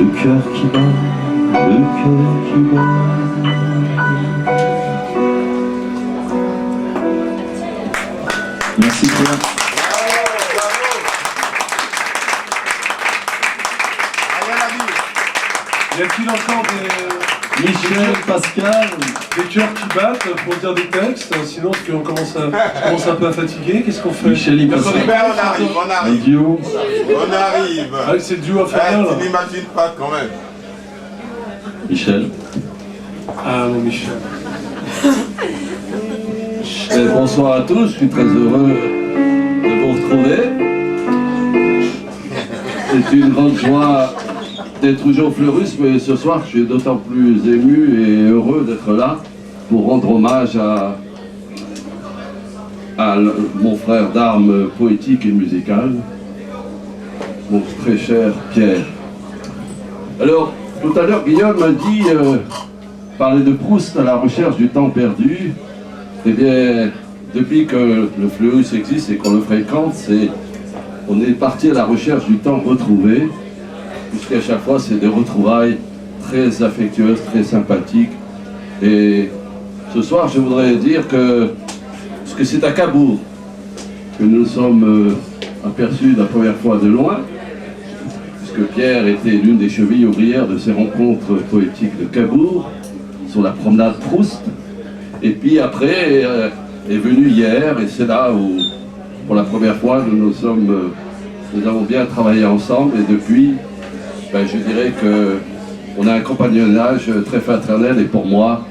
Speaker 1: Le cœur qui bat, le cœur qui bat. Merci Pierre.
Speaker 2: Y a-t-il encore
Speaker 1: Michel, Pascal,
Speaker 2: des cœurs qui battent pour dire des textes? Sinon, parce qu'on commence un peu à fatiguer, qu'est-ce qu'on fait?
Speaker 1: Michel, il passe.
Speaker 4: On arrive.
Speaker 1: Un duo.
Speaker 4: On arrive.
Speaker 2: Ah, c'est le duo infernal.
Speaker 4: Tu n'imagines pas quand même.
Speaker 1: Michel.
Speaker 2: Ah, mon Michel.
Speaker 11: Bonsoir à tous, je suis très heureux de vous retrouver. C'est une grande joie d'être toujours Fleurus, mais ce soir je suis d'autant plus ému et heureux d'être là pour rendre hommage à mon frère d'armes poétique et musicale, mon très cher Pierre. Alors, tout à l'heure, Guillaume m'a dit parler de Proust à la recherche du temps perdu. Eh bien, depuis que le Fleurus existe et qu'on le fréquente, on est parti à la recherche du temps retrouvé, puisqu'à chaque fois, c'est des retrouvailles très affectueuses, très sympathiques. Et ce soir, je voudrais dire que c'est à Cabourg que nous nous sommes aperçus la première fois de loin, puisque Pierre était l'une des chevilles ouvrières de ces rencontres poétiques de Cabourg, sur la promenade Proust. Et puis après est venu hier, et c'est là où, pour la première fois, nous avons bien travaillé ensemble, et depuis, je dirais qu'on a un compagnonnage très fraternel, et pour moi,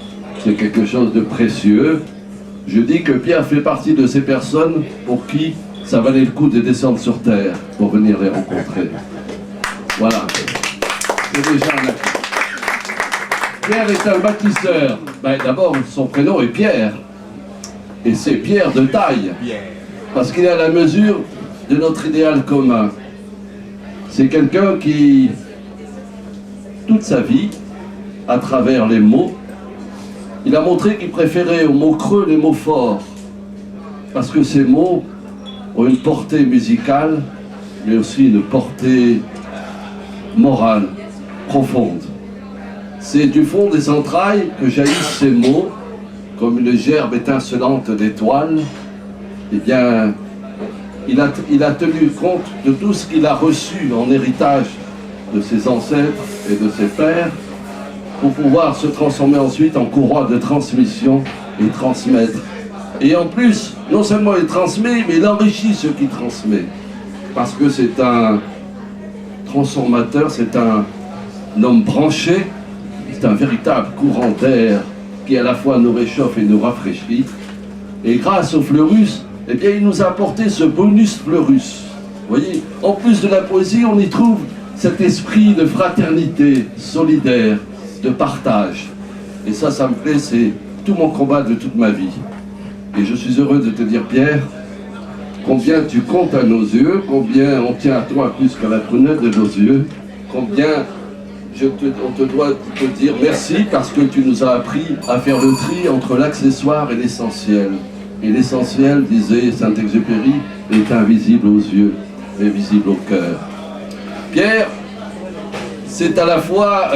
Speaker 11: c'est quelque chose de précieux. Je dis que Pierre fait partie de ces personnes pour qui ça valait le coup de descendre sur terre pour venir les rencontrer. Voilà. C'est déjà un acte. Pierre est un bâtisseur. D'abord, son prénom est Pierre. Et c'est Pierre de taille. Parce qu'il est à la mesure de notre idéal commun. C'est quelqu'un qui, toute sa vie, à travers les mots, il a montré qu'il préférait aux mots creux les mots forts. Parce que ces mots ont une portée musicale, mais aussi une portée morale, profonde. C'est du fond des entrailles que jaillissent ces mots, comme une gerbe étincelante d'étoiles. Eh bien, il a tenu compte de tout ce qu'il a reçu en héritage de ses ancêtres et de ses pères, pour pouvoir se transformer ensuite en courroie de transmission et transmettre. Et en plus, non seulement il transmet, mais il enrichit ceux qui transmet. Parce que c'est un transformateur, c'est un homme branché, c'est un véritable courant d'air qui à la fois nous réchauffe et nous rafraîchit. Et grâce au Fleurus, eh bien, il nous a apporté ce bonus Fleurus. Vous voyez, en plus de la poésie, on y trouve cet esprit de fraternité solidaire, de partage. Et ça me plaît, c'est tout mon combat de toute ma vie. Et je suis heureux de te dire, Pierre, combien tu comptes à nos yeux, combien on tient à toi plus qu'à la prunelle de nos yeux, combien on te doit te dire merci parce que tu nous as appris à faire le tri entre l'accessoire et l'essentiel. Et l'essentiel, disait Saint-Exupéry, est invisible aux yeux, mais visible au cœur. Pierre, c'est à la fois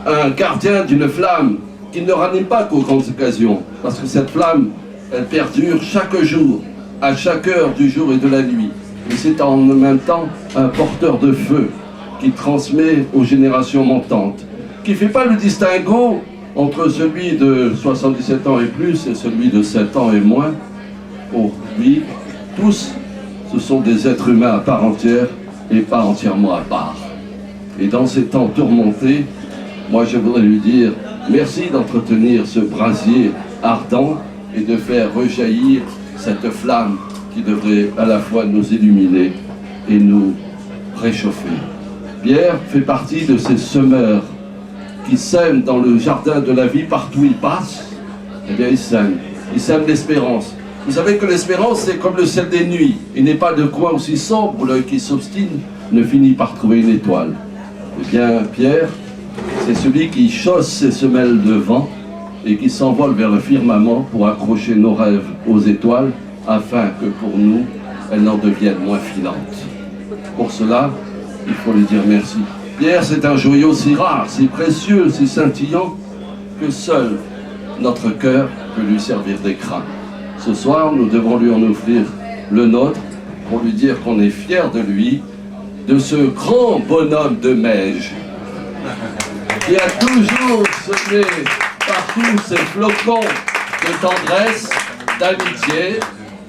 Speaker 11: un gardien d'une flamme qui ne ranime pas qu'aux grandes occasions, parce que cette flamme, elle perdure chaque jour, à chaque heure du jour et de la nuit. Et c'est en même temps un porteur de feu qui transmet aux générations montantes, qui ne fait pas le distinguo entre celui de 77 ans et plus et celui de 7 ans et moins. Pour lui, tous, ce sont des êtres humains à part entière et pas entièrement à part. Et dans ces temps tourmentés, moi je voudrais lui dire merci d'entretenir ce brasier ardent et de faire rejaillir cette flamme qui devrait à la fois nous illuminer et nous réchauffer. Pierre fait partie de ces semeurs qui sèment dans le jardin de la vie partout où il passe. Eh bien, il sème l'espérance. Vous savez que l'espérance, c'est comme le ciel des nuits. Il n'est pas de coin aussi sombre où l'œil qui s'obstine ne finit par trouver une étoile. Eh bien, Pierre, c'est celui qui chausse ses semelles de vent et qui s'envole vers le firmament pour accrocher nos rêves aux étoiles afin que pour nous, elles n'en deviennent moins filantes. Pour cela, il faut lui dire merci. Pierre, c'est un joyau si rare, si précieux, si scintillant, que seul notre cœur peut lui servir d'écran. Ce soir, nous devons lui en offrir le nôtre pour lui dire qu'on est fiers de lui, de ce grand bonhomme de Meige, qui a toujours semé partout ces flocons de tendresse, d'amitié.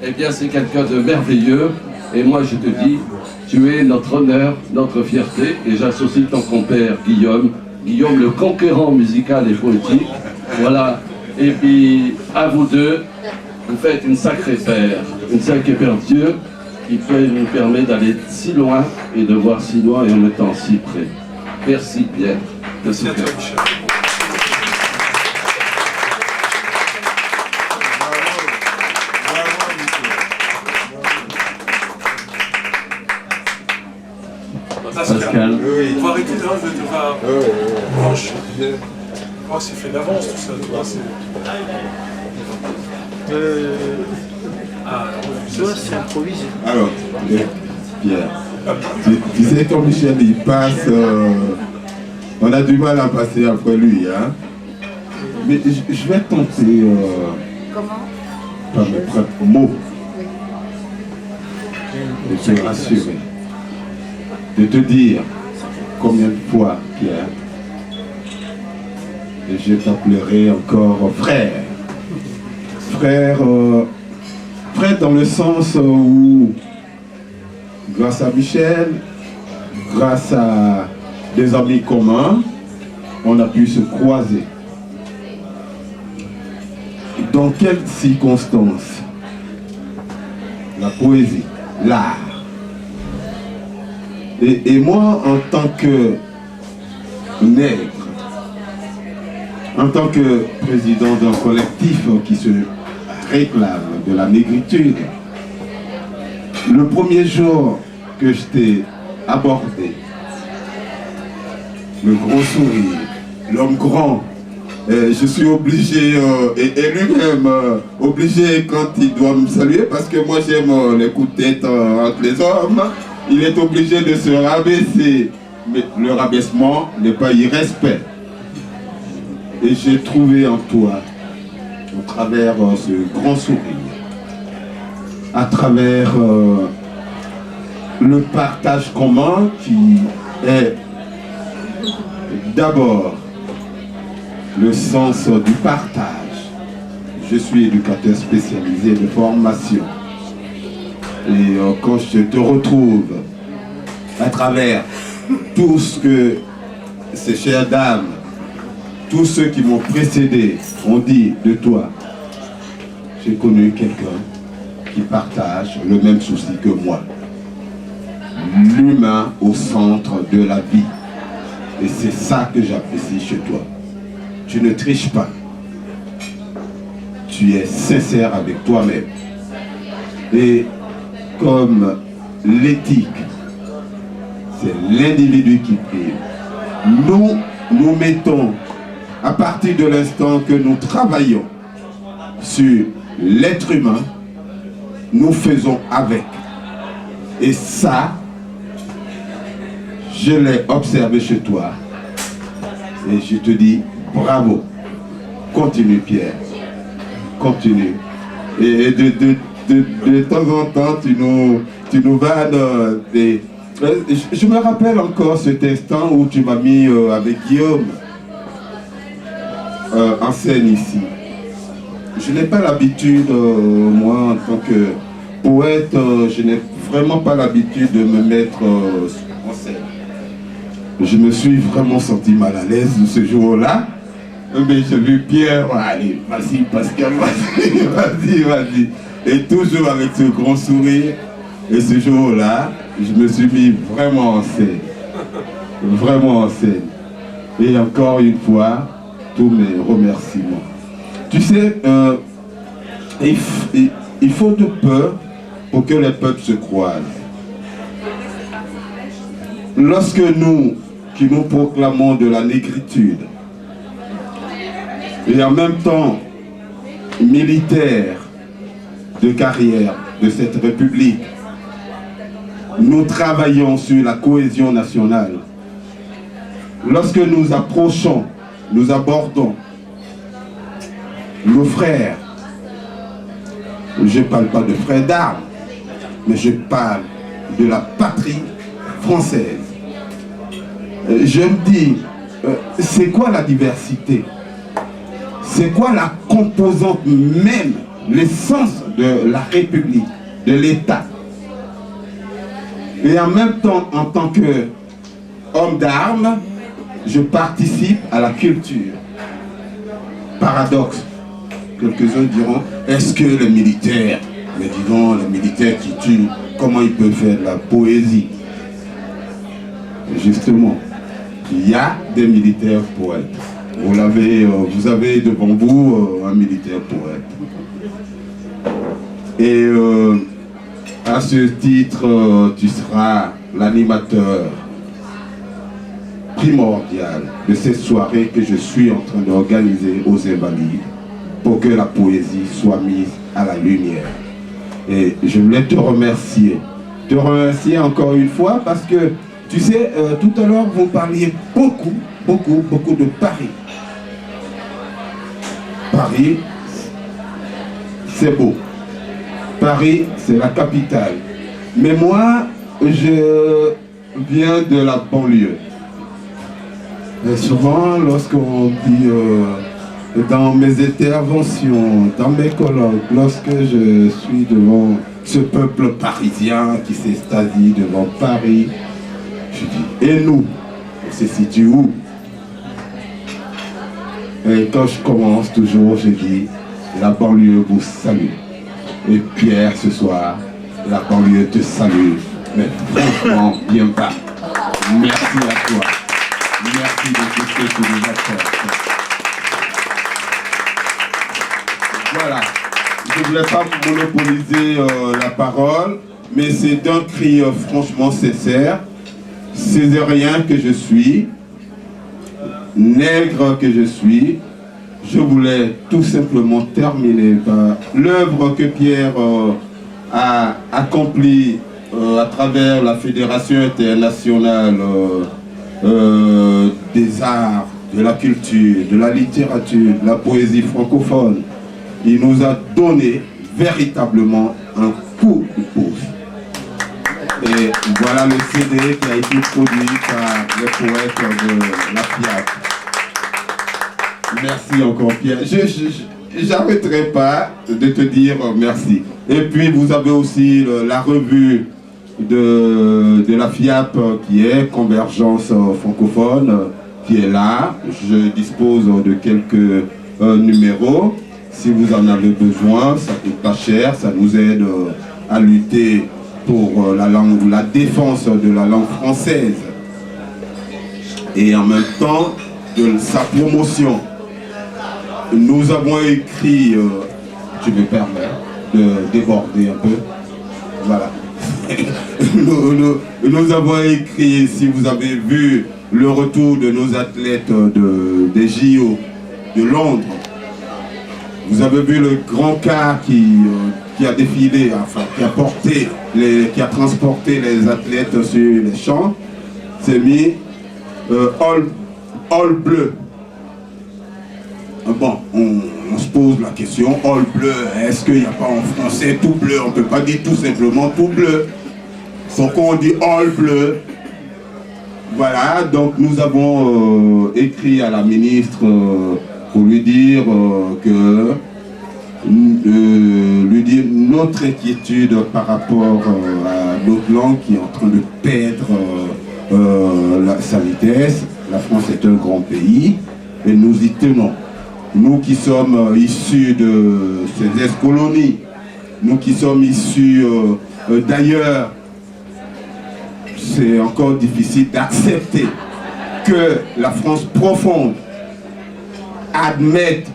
Speaker 11: Eh bien, c'est quelqu'un de merveilleux. Et moi, je te dis, tu es notre honneur, notre fierté. Et j'associe ton compère Guillaume, Guillaume le conquérant musical et poétique. Voilà. Et puis, à vous deux, vous faites une sacrée paire. Une sacrée paire Dieu qui peut nous permettre d'aller si loin et de voir si loin et en étant si près. Merci Pierre de ce cœur.
Speaker 1: Pascal.
Speaker 2: On va arrêter là, je vais te voir. Franche. Oh, c'est fait d'avance tout ça, tu vois, c'est...
Speaker 5: Toi, c'est improvisé.
Speaker 4: Alors, Pierre, tu sais quand Michel il passe, on a du mal à passer après lui, hein. Mais je vais tenter par mes propres mots de te rassurer, de te dire combien de fois, Pierre, et je t'appellerai encore frère. Frère, frère dans le sens où, grâce à Michel, grâce à des amis communs, on a pu se croiser. Dans quelles circonstances? La poésie, l'art. Et moi, en tant que nègre, en tant que président d'un collectif qui se réclame de la négritude, le premier jour que je t'ai abordé, le gros sourire, l'homme grand, je suis obligé, et lui-même obligé quand il doit me saluer, parce que moi j'aime les coups de tête entre les hommes, il est obligé de se rabaisser. Mais le rabaissement n'est pas irrespect. Et j'ai trouvé en toi, au travers ce grand sourire, à travers le partage commun qui est d'abord le sens du partage. Je suis éducateur spécialisé de formation. Et quand je te retrouve à travers tout ce que ces chères dames, tous ceux qui m'ont précédé ont dit de toi, j'ai connu quelqu'un qui partage le même souci que moi. L'humain au centre de la vie. Et c'est ça que j'apprécie chez toi. Tu ne triches pas. Tu es sincère avec toi-même. Et comme l'éthique, c'est l'individu qui prime. Nous mettons, à partir de l'instant que nous travaillons sur l'être humain, nous faisons avec. Et ça, je l'ai observé chez toi. Et je te dis bravo. Continue Pierre. Continue. Et de temps en temps, tu nous vannes des... Je me rappelle encore cet instant où tu m'as mis avec Guillaume en scène ici. Je n'ai pas l'habitude, moi en tant que poète, je n'ai vraiment pas l'habitude de me mettre en scène. Je me suis vraiment senti mal à l'aise ce jour-là. Mais j'ai vu Pierre, allez, vas-y Pascal, vas-y. Et toujours avec ce grand sourire. Et ce jour-là, je me suis mis vraiment en scène. Vraiment en scène. Et encore une fois, tous mes remerciements. Tu sais, il faut de peur pour que les peuples se croisent. Lorsque nous, qui nous proclamons de la négritude, et en même temps militaires de carrière de cette République, nous travaillons sur la cohésion nationale. lorsque nous approchons, nous abordons nos frères, je ne parle pas de frères d'armes, mais je parle de la patrie française. Je me dis, c'est quoi la diversité? C'est quoi la composante même, l'essence de la République, de l'État? Et en même temps, en tant qu'homme d'armes, je participe à la culture. Paradoxe. Quelques-uns diront, est-ce que les militaires, mais disons les militaires qui tuent, comment ils peuvent faire de la poésie? Justement, il y a des militaires poètes. Vous avez devant vous un militaire poète. Et à ce titre, tu seras l'animateur primordial de cette soirée que je suis en train d'organiser aux Invalides pour que la poésie soit mise à la lumière. Et je voulais te remercier encore une fois parce que, tu sais, tout à l'heure, vous parliez beaucoup de Paris. Paris, c'est beau. Paris, c'est la capitale. Mais moi, je viens de la banlieue. Et souvent, lorsqu'on dit dans mes interventions, dans mes colloques, lorsque je suis devant ce peuple parisien qui s'extasie devant Paris, je dis, et nous, on se situe où? Et quand je commence toujours, je dis, la banlieue vous salue. Et Pierre, ce soir, la banlieue te salue. Mais franchement, bien pas. Merci à toi. Merci de tout ce que tu nous apportes. Voilà. Je ne voulais pas monopoliser la parole, mais c'est d'un cri franchement sincère. Césarien que je suis, nègre que je suis, je voulais tout simplement terminer par l'œuvre que Pierre a accomplie à travers la Fédération internationale des arts, de la culture, de la littérature, de la poésie francophone. Il nous a donné véritablement un coup de pouce. Et voilà le CD qui a été produit par les poètes de la FIAP. Merci encore Pierre. Je n'arrêterai pas de te dire merci. Et puis vous avez aussi la revue de la FIAP qui est Convergence francophone, qui est là. Je dispose de quelques numéros. Si vous en avez besoin, ça ne coûte pas cher, ça nous aide à lutter pour la défense de la langue française. Et en même temps, de sa promotion. Nous avons écrit, je me permets de déborder un peu, voilà. Nous avons écrit, si vous avez vu le retour de nos athlètes des JO de Londres, vous avez vu le grand car qui a défilé, enfin qui a transporté les athlètes sur les champs, c'est mis all bleu. Bon, on se pose la question, all bleu, est-ce qu'il n'y a pas en français tout bleu? On ne peut pas dire tout simplement tout bleu. Donc on dit all bleu. Voilà, donc nous avons écrit à la ministre pour lui dire notre inquiétude par rapport à notre langue qui est en train de perdre sa vitesse. La France est un grand pays et nous y tenons. Nous qui sommes issus de ces ex-colonies, nous qui sommes issus d'ailleurs, c'est encore difficile d'accepter que la France profonde admette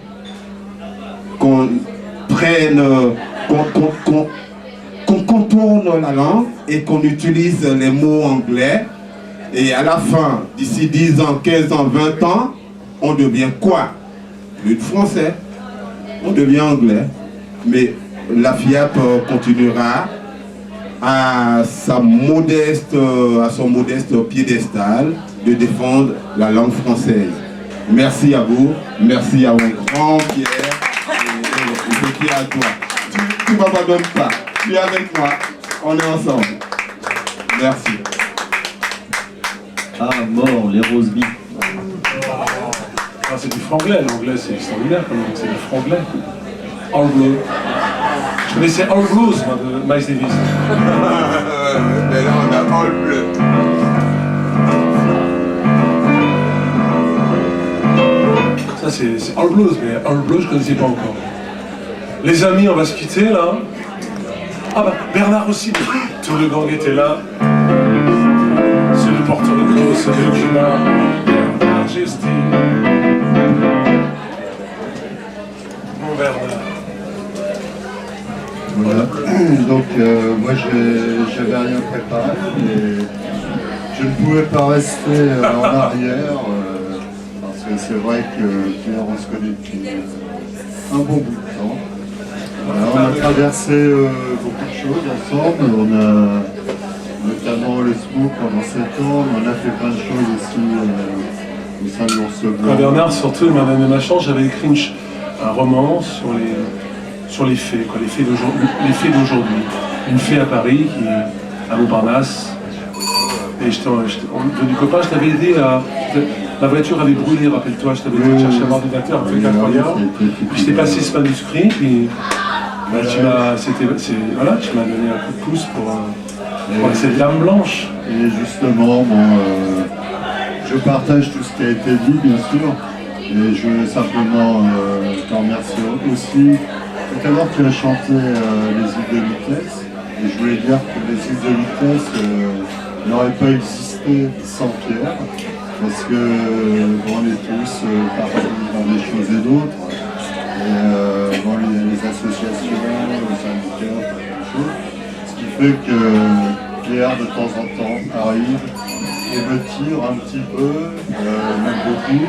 Speaker 4: qu'on prenne, qu'on contourne la langue et qu'on utilise les mots anglais et à la fin, d'ici 10 ans, 15 ans, 20 ans, on devient quoi? Plus de français, on devient anglais. Mais la FIAP continuera à son modeste piédestal de défendre la langue française. Merci à vous, merci à mon grand Pierre, et je tiens à toi. Tu ne m'abandonnes pas, tu es avec moi, on est ensemble. Merci.
Speaker 1: Ah, mort, les roses billes.
Speaker 2: Ah, c'est du franglais, l'anglais c'est extraordinaire comme c'est du franglais. All Blue. Je connaissais All Blues, moi, de Miles Davis.
Speaker 4: Mais là, on a All Bleu.
Speaker 2: Ça, c'est All Blues, mais All Blue, je ne connaissais pas encore. Les amis, on va se quitter, là. Ah bah, Bernard aussi, tout le gang était là. C'est le Porto Rico, c'est le Cuba, Majesty. Mon Bernard.
Speaker 12: Voilà, donc moi j'avais rien préparé, mais je ne pouvais pas rester en arrière, parce que c'est vrai que Pierre, on se connaît depuis un bon bout de temps. Voilà, on a traversé beaucoup de choses ensemble, on a notamment le SMOK pendant 7 ans, on a fait plein de choses aussi au sein de l'Ours Blanc.
Speaker 2: Bernard, surtout, il m'a donné ma chance, j'avais écrit un roman sur les fées, quoi, les fées d'aujourd'hui. Une fée à Paris, qui est à Montparnasse. Et du copain, je t'avais aidé à... La voiture avait brûlé, rappelle-toi, je t'avais dit de chercher un ordinateur, un truc incroyable. Puis je t'ai passé ce manuscrit, puis bah, tu m'as donné un coup de pouce pour cette dame blanche.
Speaker 12: Et justement, bon, je partage tout ce qui a été dit, bien sûr. Et je veux simplement t'en remercier aussi. Tout à l'heure, tu as chanté les îles de vitesse, et je voulais dire que les îles de vitesse n'auraient pas existé sans Pierre, parce que on est tous partis dans des choses et d'autres, et bon, les associations, les syndicats, plein de choses, ce qui fait que Pierre, de temps en temps, arrive et me tire un petit peu, même beaucoup,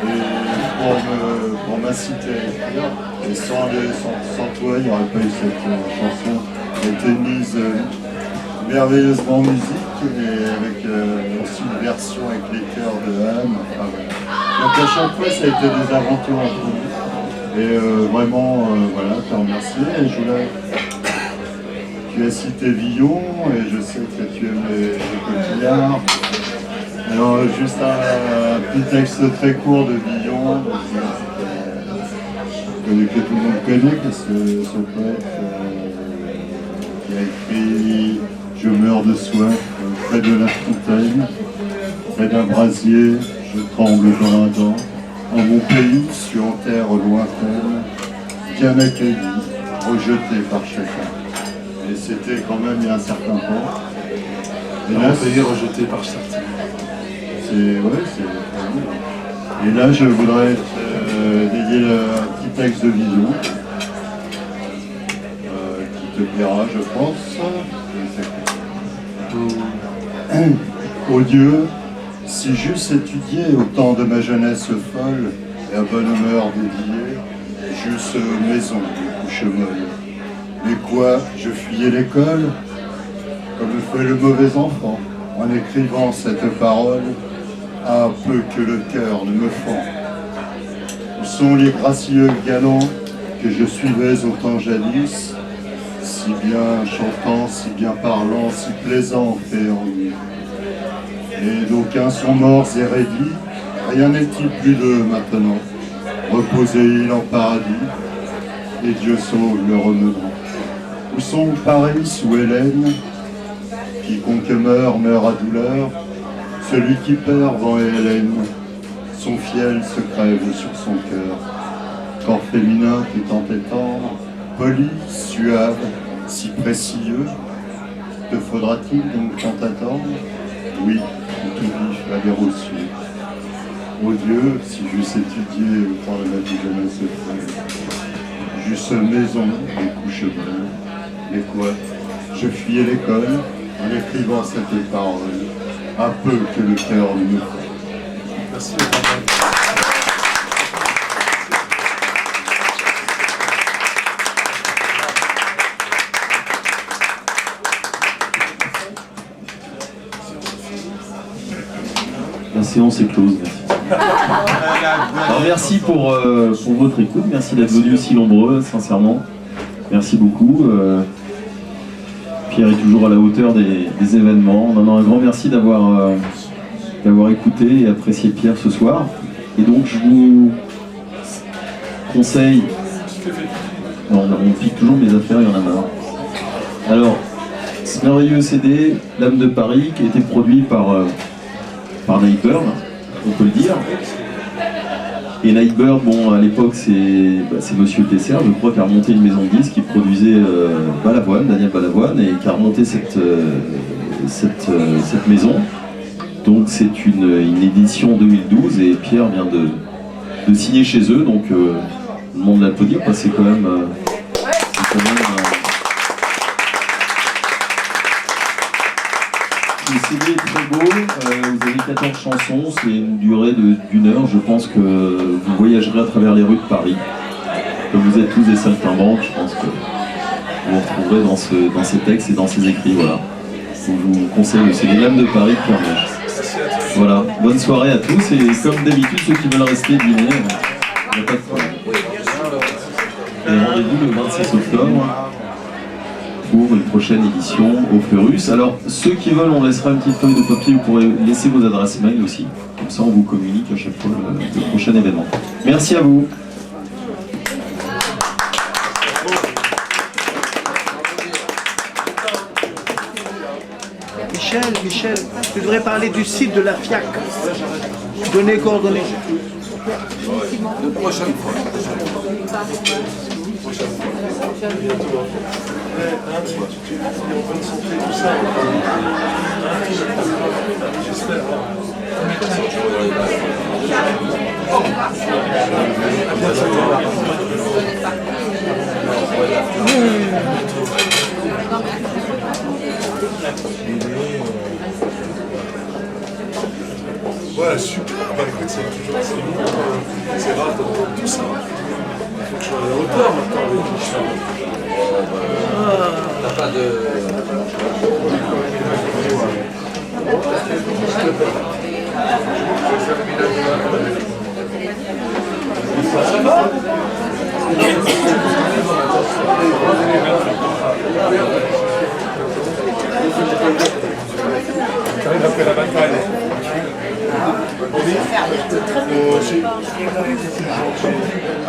Speaker 12: et pour m'inciter à écrire. Et sans toi, il n'y aurait pas eu cette chanson. Elle a été mise merveilleusement en musique, et avec aussi une version avec les chœurs de Anne. Enfin, voilà. Donc à chaque fois, ça a été des aventures entre nous. Et vraiment, voilà, te remercier. Et je voulais... Tu as cité Villon, et je sais que tu aimes les coquillards. Alors, juste un petit texte très court de Villon, que tout le monde connaît, parce que ce poète qui a écrit « Je meurs de soif, près de la fontaine, près d'un brasier, je tremble dans un dent, en mon pays, sur en terre lointaine, bien accueilli, rejeté par chacun. » Et c'était quand même il y a un certain temps. Et là,
Speaker 2: pays rejeté par certains.
Speaker 12: Et là, je voudrais dédier un petit texte de Villon qui te plaira, je pense. Ô Dieu, si j'eusse étudié au temps de ma jeunesse folle et à bonne humeur dédiée, j'eusse maison de couche molle. Mais quoi, je fuyais l'école, comme le fait le mauvais enfant, en écrivant cette parole. Ah, peu que le cœur ne me fend. Où sont les gracieux galants que je suivais au temps jadis, si bien chantant, si bien parlant, si plaisant et ennuyeux. Et d'aucuns sont morts et raidis, rien n'est-il plus d'eux maintenant. Reposez-ils en paradis, et Dieu sauve le remenant. Où sont Paris ou Hélène, quiconque meurt, meurt à douleur. Celui qui perd, vent et Hélène, son fiel se crève sur son cœur. Corps féminin qui tant est tendre, poli, suave, si précieux, te faudra-t-il donc tant attendre? Oui, tout vif à des rossiers. Ô Dieu, si j'eusse étudié au temps de ma vie jeunesse folle, j'eusse maison et couche bonne. Mais quoi, je fuyais l'école en écrivant cette parole. Un peu que le cœur ne me fait.
Speaker 2: Merci.
Speaker 1: séance est close, merci. Alors, merci pour votre écoute, merci d'être venus aussi nombreux, sincèrement. Merci beaucoup. Pierre est toujours à la hauteur des événements. Non, un grand merci d'avoir écouté et apprécié Pierre ce soir. Et donc je vous conseille... Non, on pique toujours mes affaires, il y en a marre. Alors, ce merveilleux CD, L'âme de Paris, qui a été produit par Nightbird, on peut le dire. Et Nightbird, bon, à l'époque, c'est Monsieur le Dessert, je crois, qui a remonté une maison de disques qui produisait Balavoine, Daniel Balavoine, et qui a remonté cette maison. Donc c'est une édition 2012, et Pierre vient de signer chez eux, donc le monde l'applaudir, parce que c'est quand même... Le CD est très beau, vous avez 14 chansons, c'est une durée d'1 heure. Je pense que vous voyagerez à travers les rues de Paris. Comme vous êtes tous des saltimbanques, je pense que vous retrouverez dans ces textes et dans ces écrits. Voilà. Je vous conseille le CD L'âme de Paris de Pierre Mèche. Voilà, bonne soirée à tous, et comme d'habitude, ceux qui veulent rester dîner, il n'y a pas de problème. Et rendez-vous le 26 octobre. Pour une prochaine édition au Fleurus. Alors, ceux qui veulent, on laissera une petite feuille de papier, vous pourrez laisser vos adresses mail aussi. Comme ça, on vous communique à chaque fois le prochain événement. Merci à vous.
Speaker 5: Michel, tu devrais parler du site de la FIAC. Donner coordonnées.
Speaker 8: La prochaine fois.
Speaker 2: Ouais, super. Bah écoute, c'est rare de tout ça. Il faut que je sois à la hauteur maintenant.
Speaker 8: T'as pas de...
Speaker 2: Ça va? J'arrive après la bataille.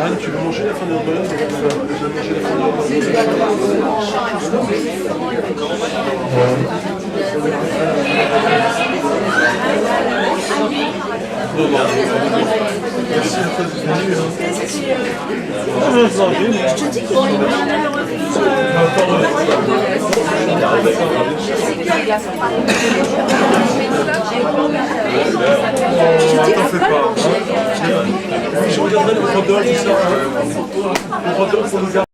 Speaker 2: Anne, tu veux manger la fin de notre balade? Je vais manger la fin de notre Merci à toi d'être venu. Je te dis qu'il je regarderai le Rodolphe, tout ça. Le Rodolphe, pour nous garder.